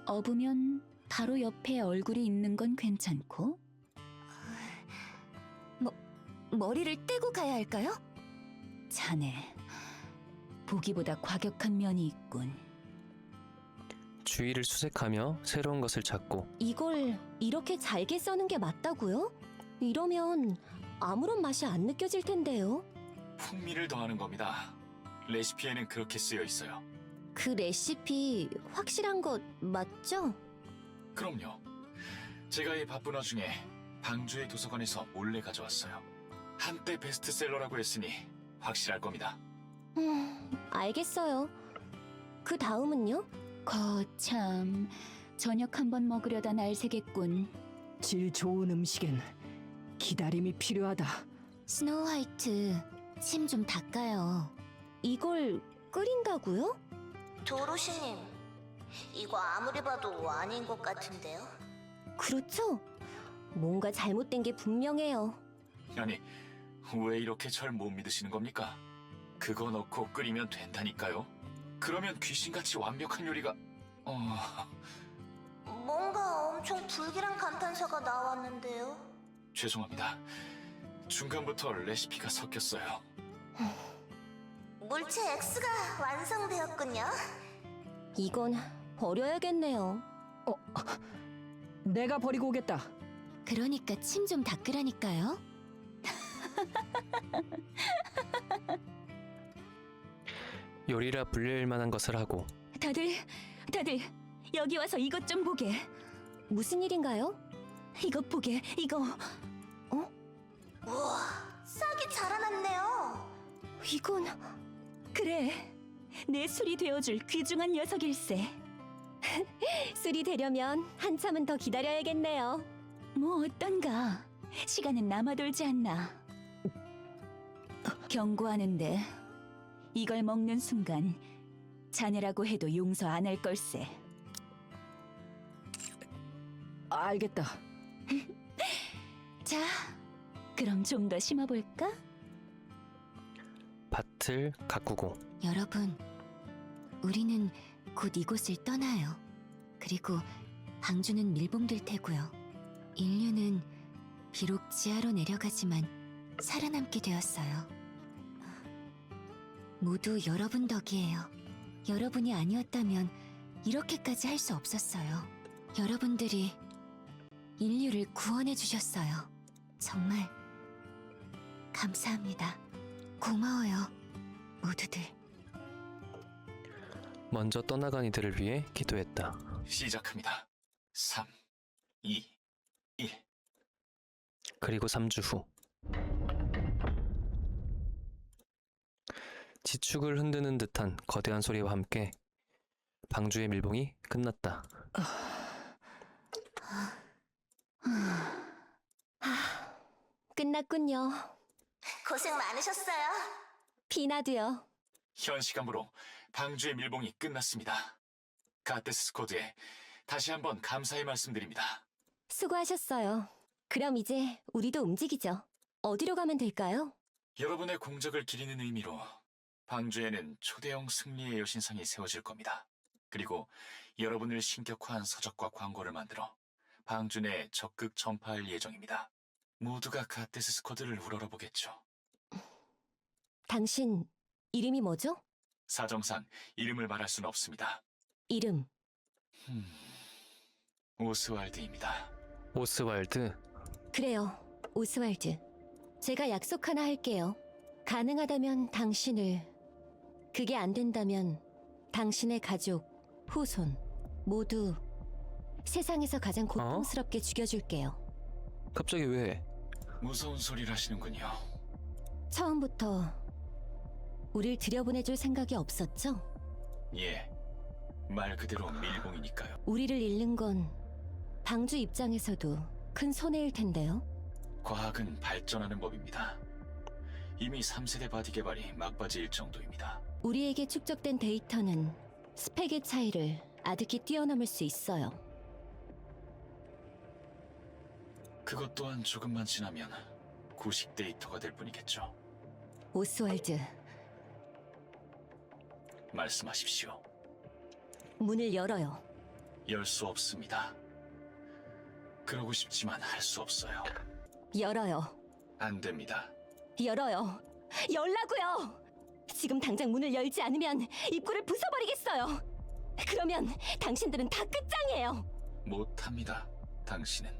업으면 바로 옆에 얼굴이 있는 건 괜찮고. 머리를 떼고 가야 할까요? 자네, 보기보다 과격한 면이 있군. 주위를 수색하며 새로운 것을 찾고 이걸 이렇게 잘게 써는 게 맞다고요? 이러면 아무런 맛이 안 느껴질 텐데요. 풍미를 더하는 겁니다. 레시피에는 그렇게 쓰여 있어요. 그 레시피 확실한 것 맞죠? 그럼요. 제가 이 바쁜 와중에 방주의 도서관에서 몰래 가져왔어요. 한때 베스트셀러라고 했으니 확실할 겁니다. 알겠어요. 그 다음은요? 거참, 저녁 한번 먹으려다 날 새겠군. 질 좋은 음식엔 기다림이 필요하다. 스노우 화이트, 침 좀 닦아요. 이걸 끓인다고요? 도로시님, 이거 아무리 봐도 아닌 것 같은데요? 그렇죠? 뭔가 잘못된 게 분명해요. 아니, 왜 이렇게 절 못 믿으시는 겁니까? 그거 넣고 끓이면 된다니까요. 그러면 귀신같이 완벽한 요리가... 뭔가 엄청 불길한 감탄사가 나왔는데요? 죄송합니다. 중간부터 레시피가 섞였어요. 물체 X가 완성되었군요. 이건 버려야겠네요. 내가 버리고 오겠다. 그러니까 침 좀 닦으라니까요. 요리라 불릴 만한 것을 하고 다들 여기 와서 이것 좀 보게. 무슨 일인가요? 이것 보게, 이거. 우와, 싹이 자라났네요. 이건 그래, 내 술이 되어줄 귀중한 녀석일세. 술이 되려면 한참은 더 기다려야겠네요. 뭐 어떤가? 시간은 남아돌지 않나. 경고하는데 이걸 먹는 순간 자네라고 해도 용서 안 할 걸세. 알겠다. 자, 그럼 좀 더 심어볼까? 밭을 가꾸고 여러분, 우리는 곧 이곳을 떠나요. 그리고 방주는 밀봉될 테고요. 인류는 비록 지하로 내려가지만 살아남게 되었어요. 모두 여러분 덕이에요. 여러분이 아니었다면 이렇게까지 할 수 없었어요. 여러분들이 인류를 구원해 주셨어요. 정말 감사합니다. 고마워요, 모두들. 먼저 떠나간 이들을 위해 기도했다. 시작합니다. 3, 2, 1. 그리고 3주 후 지축을 흔드는 듯한 거대한 소리와 함께 방주의 밀봉이 끝났다. 끝났군요. 고생 많으셨어요. 피나도요. 현 시간으로 방주의 밀봉이 끝났습니다. 가테스 스쿼드에 다시 한번 감사의 말씀드립니다. 수고하셨어요. 그럼 이제 우리도 움직이죠. 어디로 가면 될까요? 여러분의 공적을 기리는 의미로 방주에는 초대형 승리의 여신상이 세워질 겁니다. 그리고 여러분을 신격화한 서적과 광고를 만들어 방주 내에 적극 전파할 예정입니다. 모두가 가테스 스쿼드를 우러러보겠죠. 당신 이름이 뭐죠? 사정상 이름을 말할 수는 없습니다. 이름. 오스왈드입니다. 오스왈드. 그래요. 오스왈드. 제가 약속 하나 할게요. 가능하다면 당신을, 그게 안 된다면 당신의 가족, 후손 모두 세상에서 가장 고통스럽게 죽여줄게요. 갑자기 왜? 무서운 소리를 하시는군요. 처음부터 우릴 들여보내줄 생각이 없었죠? 예, 말 그대로 밀봉이니까요. 우리를 잃는 건 방주 입장에서도 큰 손해일 텐데요. 과학은 발전하는 법입니다. 이미 3세대 바디 개발이 막바지일 정도입니다. 우리에게 축적된 데이터는 스펙의 차이를 아득히 뛰어넘을 수 있어요. 그것 또한 조금만 지나면 구식 데이터가 될 뿐이겠죠. 오스왈드, 말씀하십시오. 문을 열어요. 열 수 없습니다. 그러고 싶지만 할 수 없어요. 열어요. 안 됩니다. 열어요. 열라고요. 지금 당장 문을 열지 않으면 입구를 부숴버리겠어요. 그러면 당신들은 다 끝장이에요. 못합니다. 당신은.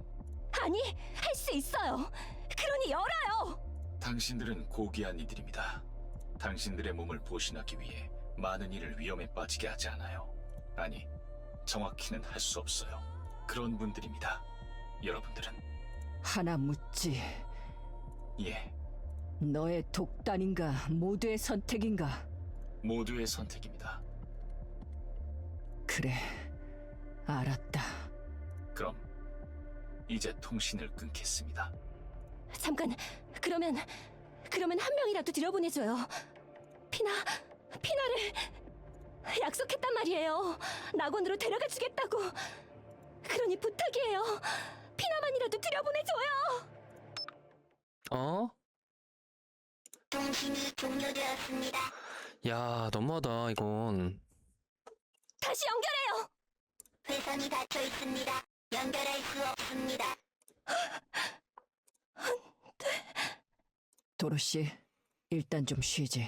아니, 할 수 있어요. 그러니 열어요. 당신들은 고귀한 이들입니다. 당신들의 몸을 보신하기 위해 많은 일을 위험에 빠지게 하지 않아요. 아니, 정확히는 할 수 없어요. 그런 분들입니다. 여러분들은. 하나 묻지. 예, 너의 독단인가 모두의 선택인가? 모두의 선택입니다. 그래, 알았다. 그럼 이제 통신을 끊겠습니다. 잠깐, 그러면 한 명이라도 들여보내줘요. 피나를 약속했단 말이에요. 낙원으로 데려가 주겠다고. 그러니 부탁이에요. 피나만이라도 들여보내줘요. 어? 통신이 종료되었습니다. 야, 너무하다 이건. 다시 연결해요. 회선이 닫혀 있습니다. 연결할 수 없습니다. 도로시, 일단 좀 쉬지.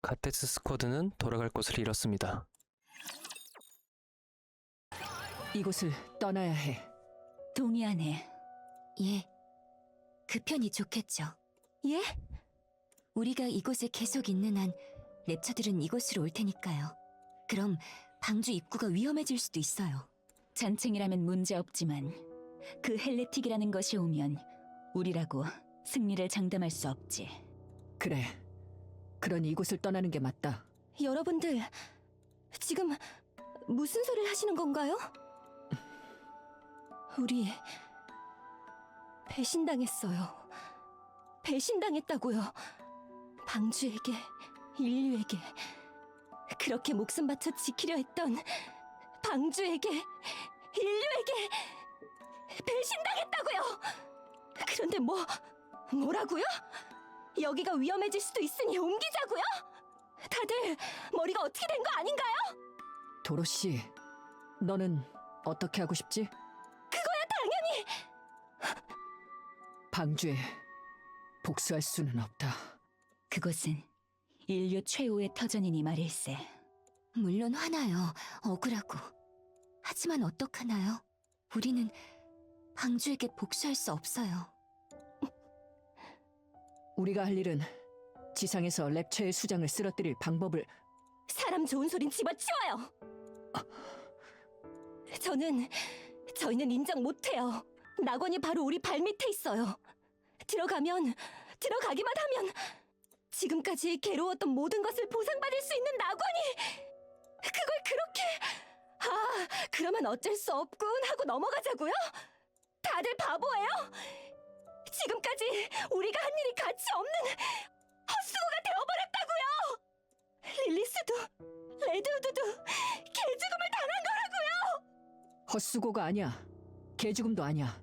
가테스 스쿼드는 돌아갈 곳을 잃었습니다. 이곳을 떠나야 해. 동의하네. 예, 그 편이 좋겠죠. 예? 우리가 이곳에 계속 있는 한 랩처들은 이곳으로 올 테니까요. 그럼 방주 입구가 위험해질 수도 있어요. 잔챙이라면 문제없지만 그 헬레틱이라는 것이 오면 우리라고 승리를 장담할 수 없지. 그래, 그러니 이곳을 떠나는 게 맞다. 여러분들, 지금 무슨 소리를 하시는 건가요? 우리 배신당했어요. 배신당했다고요. 방주에게, 인류에게, 그렇게 목숨 바쳐 지키려 했던 방주에게, 인류에게 배신당했다고요. 그런데 뭐라고요? 여기가 위험해질 수도 있으니 옮기자고요? 다들 머리가 어떻게 된 거 아닌가요? 도로시, 너는 어떻게 하고 싶지? 그거야 당연히! 방주에 복수할 수는 없다. 그곳은 인류 최후의 터전이니 말일세. 물론 화나요. 억울하고. 하지만 어떡하나요? 우리는 방주에게 복수할 수 없어요. 우리가 할 일은 지상에서 랩처의 수장을 쓰러뜨릴 방법을. 사람 좋은 소린 집어치워요! 저희는 인정 못해요. 낙원이 바로 우리 발밑에 있어요. 들어가기만 하면 지금까지 괴로웠던 모든 것을 보상받을 수 있는 낙원이! 그걸 그렇게... 그러면 어쩔 수 없군 하고 넘어가자고요? 다들 바보예요? 지금까지 우리가 한 일이 가치 없는 헛수고가 되어버렸다고요! 릴리스도 레드우드도 개죽음을 당한 거라고요! 헛수고가 아니야. 개죽음도 아니야.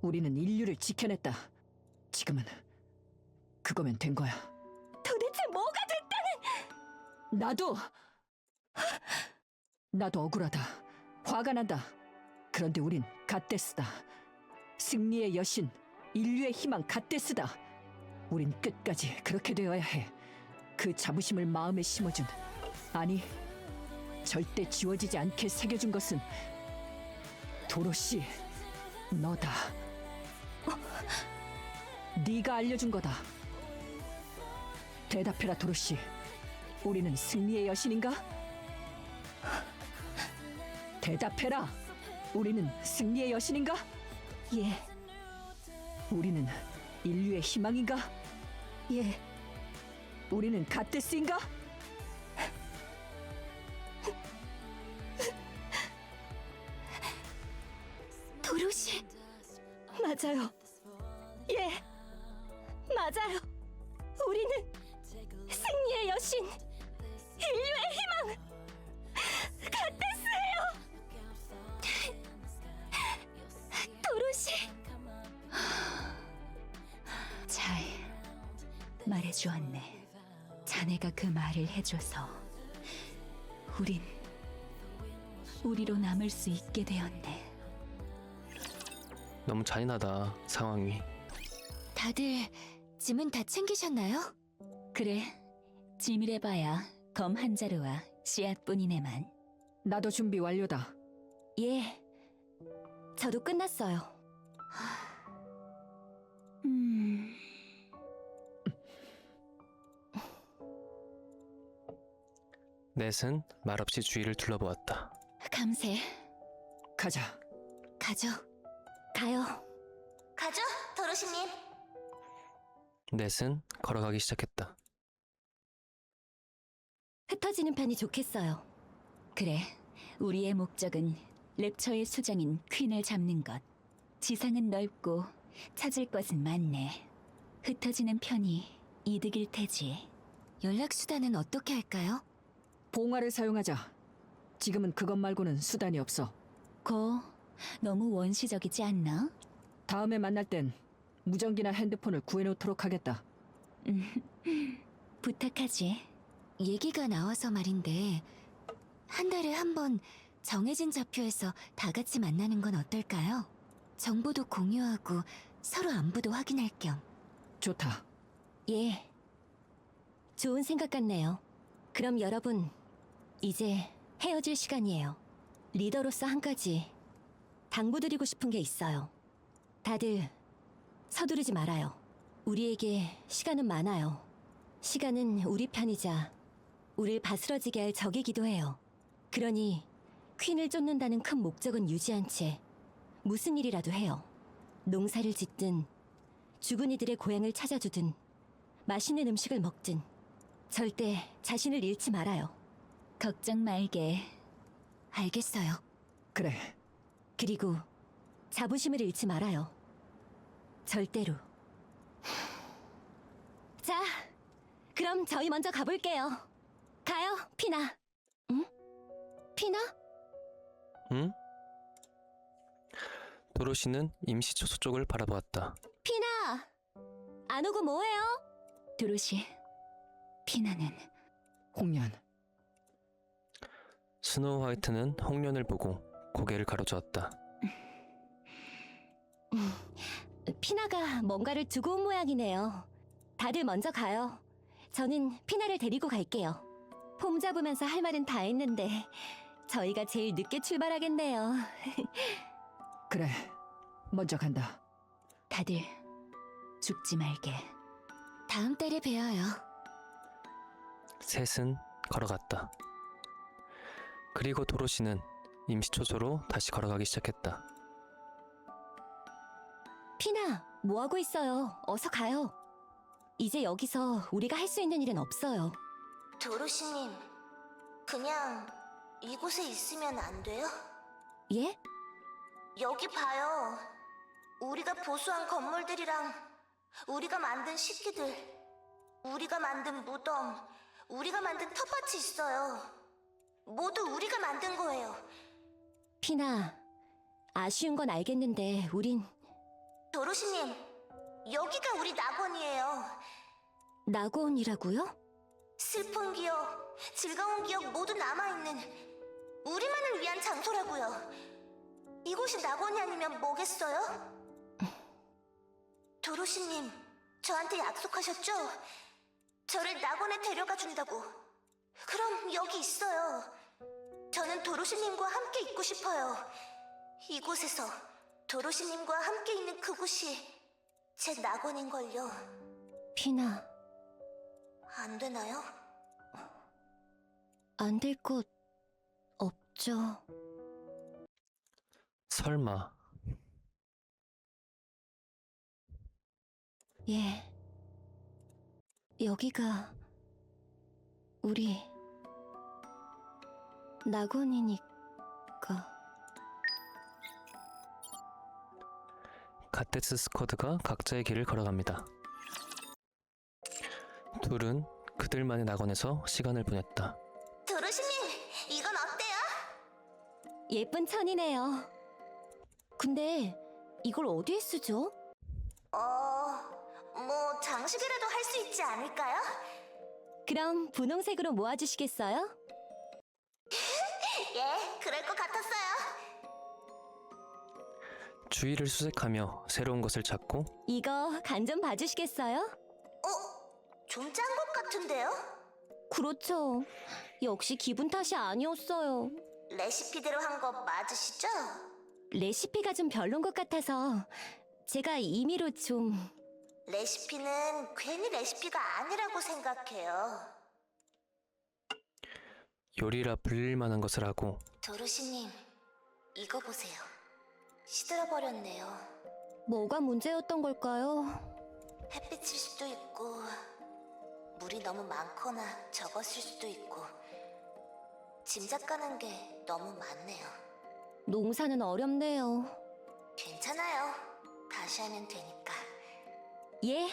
우리는 인류를 지켜냈다. 지금은 그거면 된 거야. 도대체 뭐가 됐다는... 나도 억울하다. 화가 난다. 그런데 우린 갓데스다. 승리의 여신, 인류의 희망 갓데스다. 우린 끝까지 그렇게 되어야 해. 그 자부심을 마음에 심어준, 아니, 절대 지워지지 않게 새겨준 것은 도로시, 너다. 네가 알려준 거다. 대답해라, 도로시. 우리는 승리의 여신인가? 대답해라. 우리는 승리의 여신인가? 예, 우리는 인류의 희망인가? 예. 우리는 갓데스인가? 도로시, 맞아요. 예, 맞아요. 우리는 승리의 여신, 인류의 희망, 갓데스예요. 도로시. 잘 말해주었네. 자네가 그 말을 해줘서 우리로 남을 수 있게 되었네. 너무 잔인하다, 상황이. 다들 짐은 다 챙기셨나요? 그래, 짐이래봐야 검 한 자루와 씨앗뿐이네만. 나도 준비 완료다. 예, 저도 끝났어요. 넷은 말없이 주위를 둘러보았다. 감세. 가자. 가죠. 가요. 가죠, 도로시님. 넷은 걸어가기 시작했다. 흩어지는 편이 좋겠어요. 그래, 우리의 목적은 랩처의 수장인 퀸을 잡는 것. 지상은 넓고 찾을 것은 많네. 흩어지는 편이 이득일 테지. 연락수단은 어떻게 할까요? 봉화를 사용하자. 지금은 그것 말고는 수단이 없어. 너무 원시적이지 않나? 다음에 만날 땐 무전기나 핸드폰을 구해놓도록 하겠다. 부탁하지. 얘기가 나와서 말인데 한 달에 한 번 정해진 좌표에서 다 같이 만나는 건 어떨까요? 정보도 공유하고 서로 안부도 확인할 겸. 좋다. 예, 좋은 생각 같네요. 그럼 여러분, 이제 헤어질 시간이에요. 리더로서 한 가지 당부드리고 싶은 게 있어요. 다들 서두르지 말아요. 우리에게 시간은 많아요. 시간은 우리 편이자 우릴 바스러지게 할 적이기도 해요. 그러니 퀸을 쫓는다는 큰 목적은 유지한 채 무슨 일이라도 해요. 농사를 짓든 죽은 이들의 고향을 찾아주든 맛있는 음식을 먹든 절대 자신을 잃지 말아요. 걱정 말게. 알겠어요. 그래. 그리고 자부심을 잃지 말아요. 절대로. 자, 그럼 저희 먼저 가볼게요. 가요, 피나. 응? 피나? 응? 도로시는 임시초소 쪽을 바라보았다. 피나! 안 오고 뭐해요? 도로시, 피나는 홍련. 스노우 화이트는 홍련을 보고 고개를 가로저었다. 피나가 뭔가를 두고 온 모양이네요. 다들 먼저 가요. 저는 피나를 데리고 갈게요. 폼 잡으면서 할 말은 다 했는데 저희가 제일 늦게 출발하겠네요. 그래, 먼저 간다. 다들 죽지 말게. 다음 달에 뵈어요. 셋은 걸어갔다. 그리고 도로시는 임시초소로 다시 걸어가기 시작했다. 피나, 뭐 하고 있어요? 어서 가요. 이제 여기서 우리가 할 수 있는 일은 없어요. 도로시님, 그냥 이곳에 있으면 안 돼요? 예? 여기 봐요. 우리가 보수한 건물들이랑 우리가 만든 식기들, 우리가 만든 무덤, 우리가 만든 텃밭이 있어요. 모두 우리가 만든 거예요. 피나, 아쉬운 건 알겠는데 우린 도로시님, 여기가 우리 낙원이에요. 낙원이라고요? 슬픈 기억, 즐거운 기억 모두 남아있는 우리만을 위한 장소라고요. 이곳이 낙원이 아니면 뭐겠어요? 도로시님, 저한테 약속하셨죠? 저를 낙원에 데려가 준다고. 그럼 여기 있어요. 저는 도로시님과 함께 있고 싶어요. 이곳에서 도로시님과 함께 있는 그곳이 제 낙원인걸요. 피나, 안 되나요? 안 될 것 없죠. 설마. 예. 여기가 우리 낙원이니까. 갓데스 스쿼드가 각자의 길을 걸어갑니다. 둘은 그들만의 낙원에서 시간을 보냈다. 도로시님, 이건 어때요? 예쁜 천이네요. 근데 이걸 어디에 쓰죠? 뭐 장식이라도 할 수 있지 않을까요? 그럼 분홍색으로 모아주시겠어요? 예, 그럴 것 같았어요. 주위를 수색하며 새로운 것을 찾고 이거 간 좀 봐주시겠어요? 좀 짠 것 같은데요? 그렇죠. 역시 기분 탓이 아니었어요. 레시피대로 한 거 맞으시죠? 레시피가 좀 별론 것 같아서 제가 임의로 좀... 레시피는 괜히 레시피가 아니라고 생각해요. 요리라 불릴 만한 것을 하고 도로시님, 이거 보세요. 시들어버렸네요. 뭐가 문제였던 걸까요? 햇빛일 수도 있고 물이 너무 많거나 적었을 수도 있고 짐작 가는 게 너무 많네요. 농사는 어렵네요. 괜찮아요. 다시 하면 되니까. 예,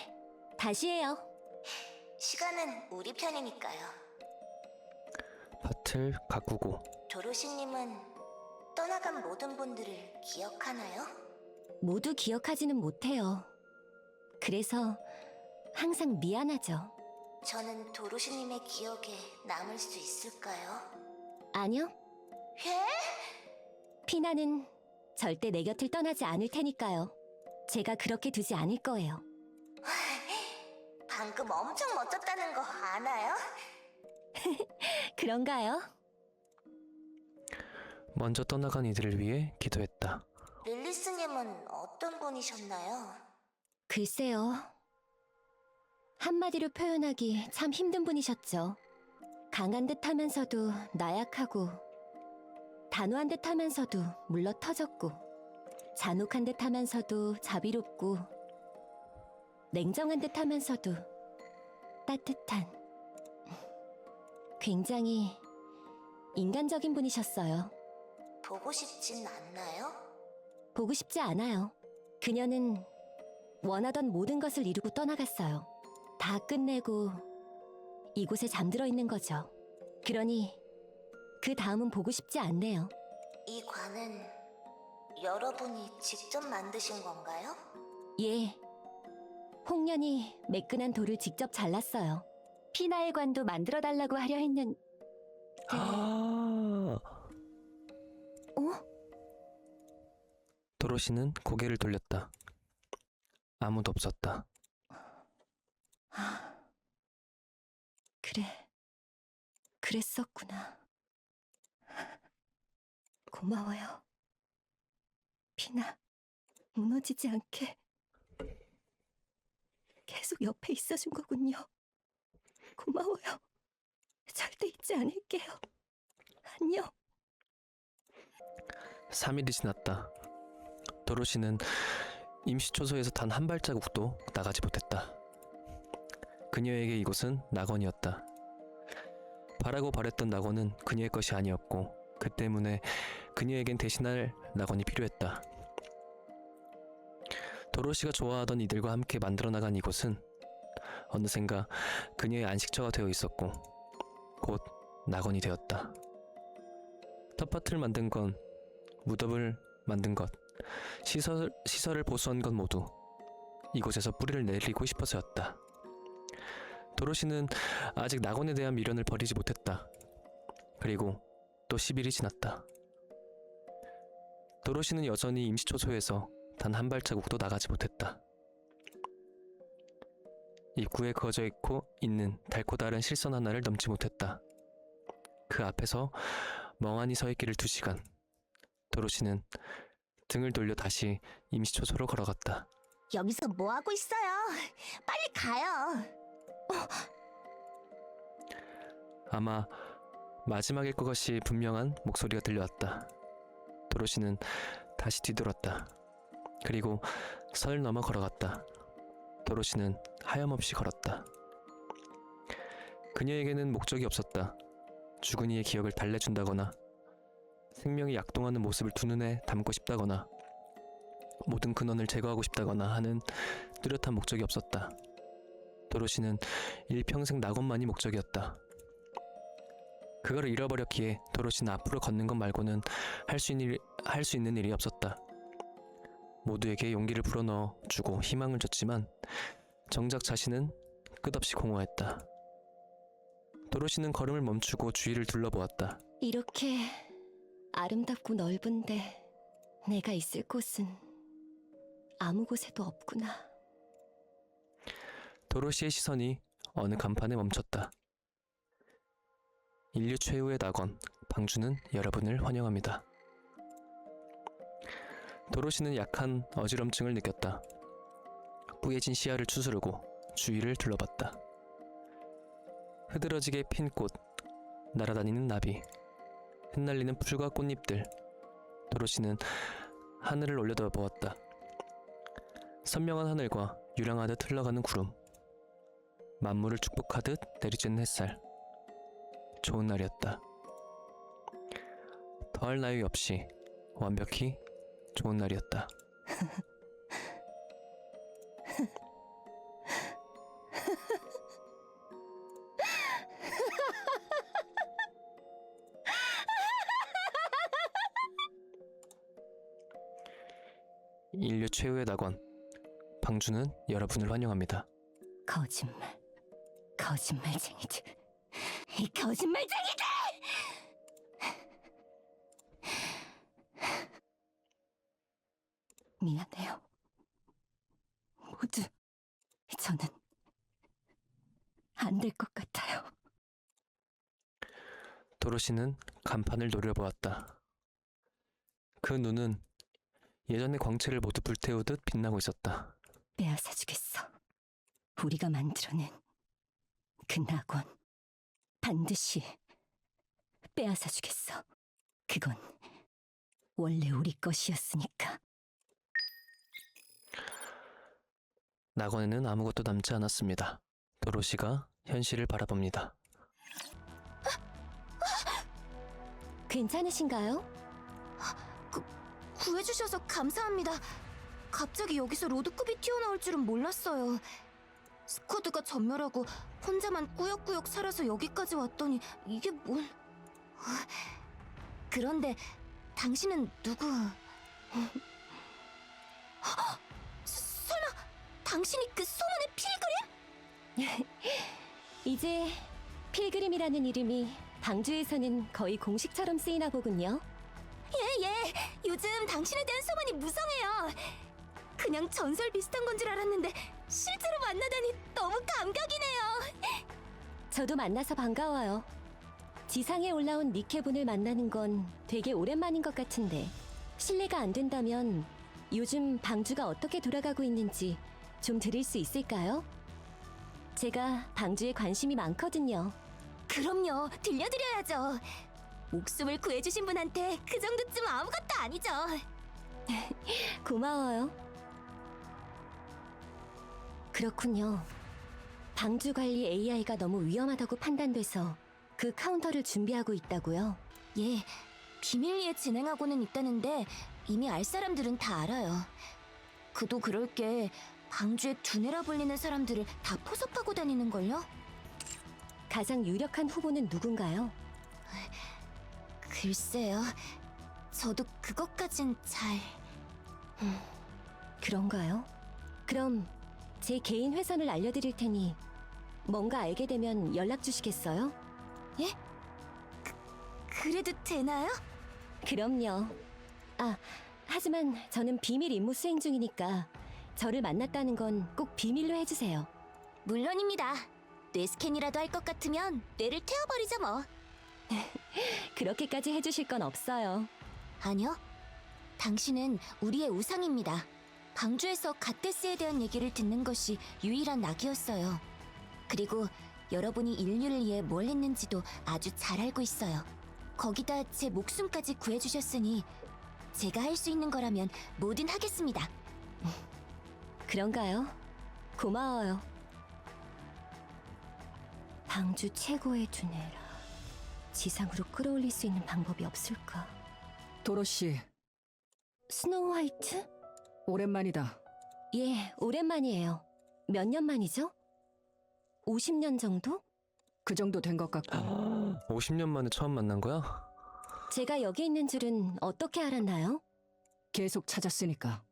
다시 해요. 시간은 우리 편이니까요. 밭을 가꾸고 도로시님은 떠나간 모든 분들을 기억하나요? 모두 기억하지는 못해요. 그래서 항상 미안하죠. 저는 도로시님의 기억에 남을 수 있을까요? 아니요, 예? 피나는 절대 내 곁을 떠나지 않을 테니까요. 제가 그렇게 두지 않을 거예요. 방금 엄청 멋졌다는 거 아나요? 그런가요? 먼저 떠나간 이들을 위해 기도했다. 릴리스님은 어떤 분이셨나요? 글쎄요. 한마디로 표현하기 참 힘든 분이셨죠. 강한 듯 하면서도 나약하고, 단호한 듯 하면서도 물러터졌고, 잔혹한 듯 하면서도 자비롭고, 냉정한 듯 하면서도 따뜻한, 굉장히 인간적인 분이셨어요. 보고 싶진 않나요? 보고 싶지 않아요. 그녀는 원하던 모든 것을 이루고 떠나갔어요. 다 끝내고 이곳에 잠들어 있는 거죠. 그러니 그 다음은 보고 싶지 않네요. 이 관은 여러분이 직접 만드신 건가요? 예. 홍련이 매끈한 돌을 직접 잘랐어요. 피나의 관도 만들어달라고 하려 했는... 아, 어? 도로시는 고개를 돌렸다. 아무도 없었다. 그래. 그랬었구나. 고마워요. 피나, 무너지지 않게 계속 옆에 있어준 거군요. 고마워요. 절대 잊지 않을게요. 안녕. 3일이 지났다. 도로시는 임시초소에서 단 한 발자국도 나가지 못했다. 그녀에게 이곳은 낙원이었다. 바라고 바랬던 낙원은 그녀의 것이 아니었고 그 때문에 그녀에겐 대신할 낙원이 필요했다. 도로시가 좋아하던 이들과 함께 만들어 나간 이곳은 어느샌가 그녀의 안식처가 되어 있었고 곧 낙원이 되었다. 텃밭을 만든 건, 무덤을 만든 것, 시설을 보수한 것 모두 이곳에서 뿌리를 내리고 싶어서였다. 도로시는 아직 낙원에 대한 미련을 버리지 못했다. 그리고 또 10일이 지났다. 도로시는 여전히 임시초소에서 단 한 발자국도 나가지 못했다. 입구에 그어져 있는 달고 다른 실선 하나를 넘지 못했다. 그 앞에서 멍하니 서 있기를 2시간. 도로시는 등을 돌려 다시 임시초소로 걸어갔다. 여기서 뭐 하고 있어요? 빨리 가요. 아마 마지막일 것이 분명한 목소리가 들려왔다. 도로시는 다시 뒤돌았다. 그리고 선을 넘어 걸어갔다. 도로시는 하염없이 걸었다. 그녀에게는 목적이 없었다. 죽은 이의 기억을 달래준다거나 생명이 약동하는 모습을 두 눈에 담고 싶다거나 모든 근원을 제거하고 싶다거나 하는 뚜렷한 목적이 없었다. 도로시는 일평생 낙원만이 목적이었다. 그걸 잃어버렸기에 도로시는 앞으로 걷는 것 말고는 할 수 있는 일이 없었다. 모두에게 용기를 불어넣어 주고 희망을 줬지만 정작 자신은 끝없이 공허했다. 도로시는 걸음을 멈추고 주위를 둘러보았다. 이렇게 아름답고 넓은데 내가 있을 곳은 아무 곳에도 없구나. 도로시의 시선이 어느 간판에 멈췄다. 인류 최후의 낙원, 방주는 여러분을 환영합니다. 도로시는 약한 어지럼증을 느꼈다. 뿌얘진 시야를 추스르고 주위를 둘러봤다. 흐드러지게 핀 꽃, 날아다니는 나비, 흩날리는 풀과 꽃잎들. 도로시는 하늘을 올려다보았다. 선명한 하늘과 유랑하듯 흘러가는 구름, 만물을 축복하듯 내리쬐는 햇살. 좋은 날이었다. 더할 나위 없이 완벽히 좋은 날이었다. 인류 최후의 낙원, 방주는 여러분을 환영합니다. 거짓말쟁이들. 이 거짓말쟁이들! 미안해요. 모두 저는 안 될 것 같아요. 도로시는 간판을 노려보았다. 그 눈은 예전의 광채를 모두 불태우듯 빛나고 있었다. 빼앗아주겠어. 우리가 만들어낸 그 낙원 반드시 빼앗아주겠어. 그건 원래 우리 것이었으니까. 낙원에는 아무것도 남지 않았습니다. 도로시가 현실을 바라봅니다. 괜찮으신가요? 구해주셔서 감사합니다. 갑자기 여기서 로드급이 튀어나올 줄은 몰랐어요. 스쿼드가 전멸하고 혼자만 꾸역꾸역 살아서 여기까지 왔더니 이게 뭔... 그런데 당신은 누구... 설마 당신이 그 소문의 필그림? 이제 필그림이라는 이름이 방주에서는 거의 공식처럼 쓰이나 보군요. 예. 요즘 당신에 대한 소문이 무성해요. 그냥 전설 비슷한 건 줄 알았는데 실제로 만나다니 너무 감격이네요. 저도 만나서 반가워요. 지상에 올라온 니케분을 만나는 건 되게 오랜만인 것 같은데 실례가 안 된다면 요즘 방주가 어떻게 돌아가고 있는지 좀 들을 수 있을까요? 제가 방주에 관심이 많거든요. 그럼요. 들려드려야죠. 목숨을 구해주신 분한테 그 정도쯤 아무것도 아니죠. 고마워요. 그렇군요. 방주 관리 AI가 너무 위험하다고 판단돼서 그 카운터를 준비하고 있다고요? 예, 비밀리에 진행하고는 있다는데 이미 알 사람들은 다 알아요. 그도 그럴 게 방주에 두뇌라 불리는 사람들을 다 포섭하고 다니는걸요? 가장 유력한 후보는 누군가요? 글쎄요. 저도 그것까진 잘... 그런가요? 그럼 제 개인 회선을 알려드릴 테니 뭔가 알게 되면 연락 주시겠어요? 그래도 되나요? 그럼요. 아, 하지만 저는 비밀 임무 수행 중이니까 저를 만났다는 건 꼭 비밀로 해주세요. 물론입니다. 뇌 스캔이라도 할 것 같으면 뇌를 태워버리죠 뭐. 그렇게까지 해주실 건 없어요. 아니요. 당신은 우리의 우상입니다. 방주에서 갓데스에 대한 얘기를 듣는 것이 유일한 낙이었어요. 그리고 여러분이 인류를 위해 뭘 했는지도 아주 잘 알고 있어요. 거기다 제 목숨까지 구해주셨으니 제가 할 수 있는 거라면 뭐든 하겠습니다. 그런가요? 고마워요. 방주 최고의 두뇌라. 지상으로 끌어올릴 수 있는 방법이 없을까? 도로시, 스노우 화이트? 오랜만이다. 예, 오랜만이에요. 몇 년 만이죠? 50년 정도? 그 정도 된 것 같고. 50년 만에 처음 만난 거야? 제가 여기 있는 줄은 어떻게 알았나요? 계속 찾았으니까.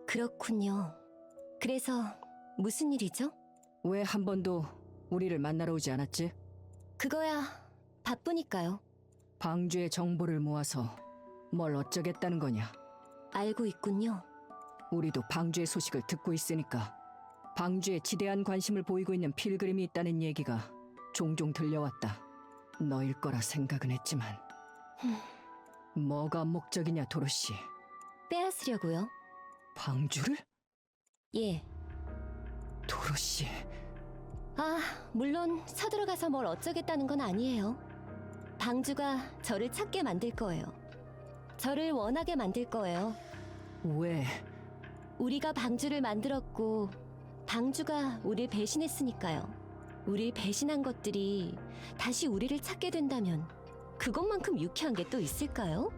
그렇군요. 그래서 무슨 일이죠? 왜 한 번도 우리를 만나러 오지 않았지? 그거야 바쁘니까요. 방주의 정보를 모아서 뭘 어쩌겠다는 거냐? 알고 있군요. 우리도 방주의 소식을 듣고 있으니까 방주에 지대한 관심을 보이고 있는 필그림이 있다는 얘기가 종종 들려왔다. 너일 거라 생각은 했지만 뭐가 목적이냐 도로시? 빼앗으려고요. 방주를? 예. 도로시, 아, 물론 서들어가서 뭘 어쩌겠다는 건 아니에요. 방주가 저를 찾게 만들 거예요. 저를 원하게 만들 거예요. 왜? 우리가 방주를 만들었고 방주가 우릴 배신했으니까요. 우릴 배신한 것들이 다시 우리를 찾게 된다면 그것만큼 유쾌한 게 또 있을까요?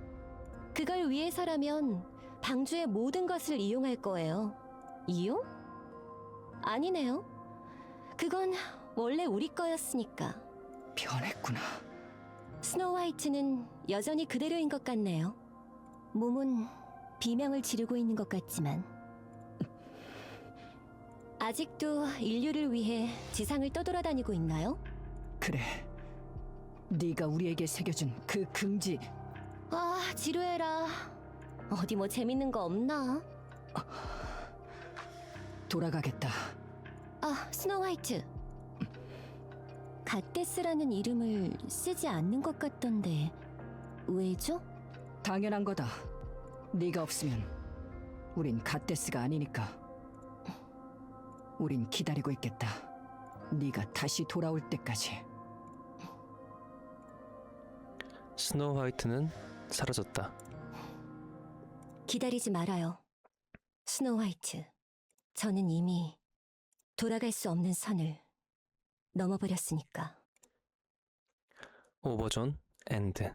그걸 위해서라면 방주의 모든 것을 이용할 거예요. 이용? 아니네요. 그건 원래 우리 거였으니까. 변했구나. 스노우 화이트는 여전히 그대로인 것 같네요. 몸은 비명을 지르고 있는 것 같지만 아직도 인류를 위해 지상을 떠돌아다니고 있나요? 그래. 네가 우리에게 새겨준 그 긍지. 아, 지루해라. 어디 뭐 재밌는 거 없나? 돌아가겠다. 아, 스노우 화이트. 갓데스라는 이름을 쓰지 않는 것 같던데 왜죠? 당연한 거다. 네가 없으면 우린 갓데스가 아니니까. 우린 기다리고 있겠다. 네가 다시 돌아올 때까지. 스노우 화이트는 사라졌다. 기다리지 말아요. 스노우 화이트. 저는 이미 돌아갈 수 없는 선을 넘어버렸으니까. 오버존 엔드.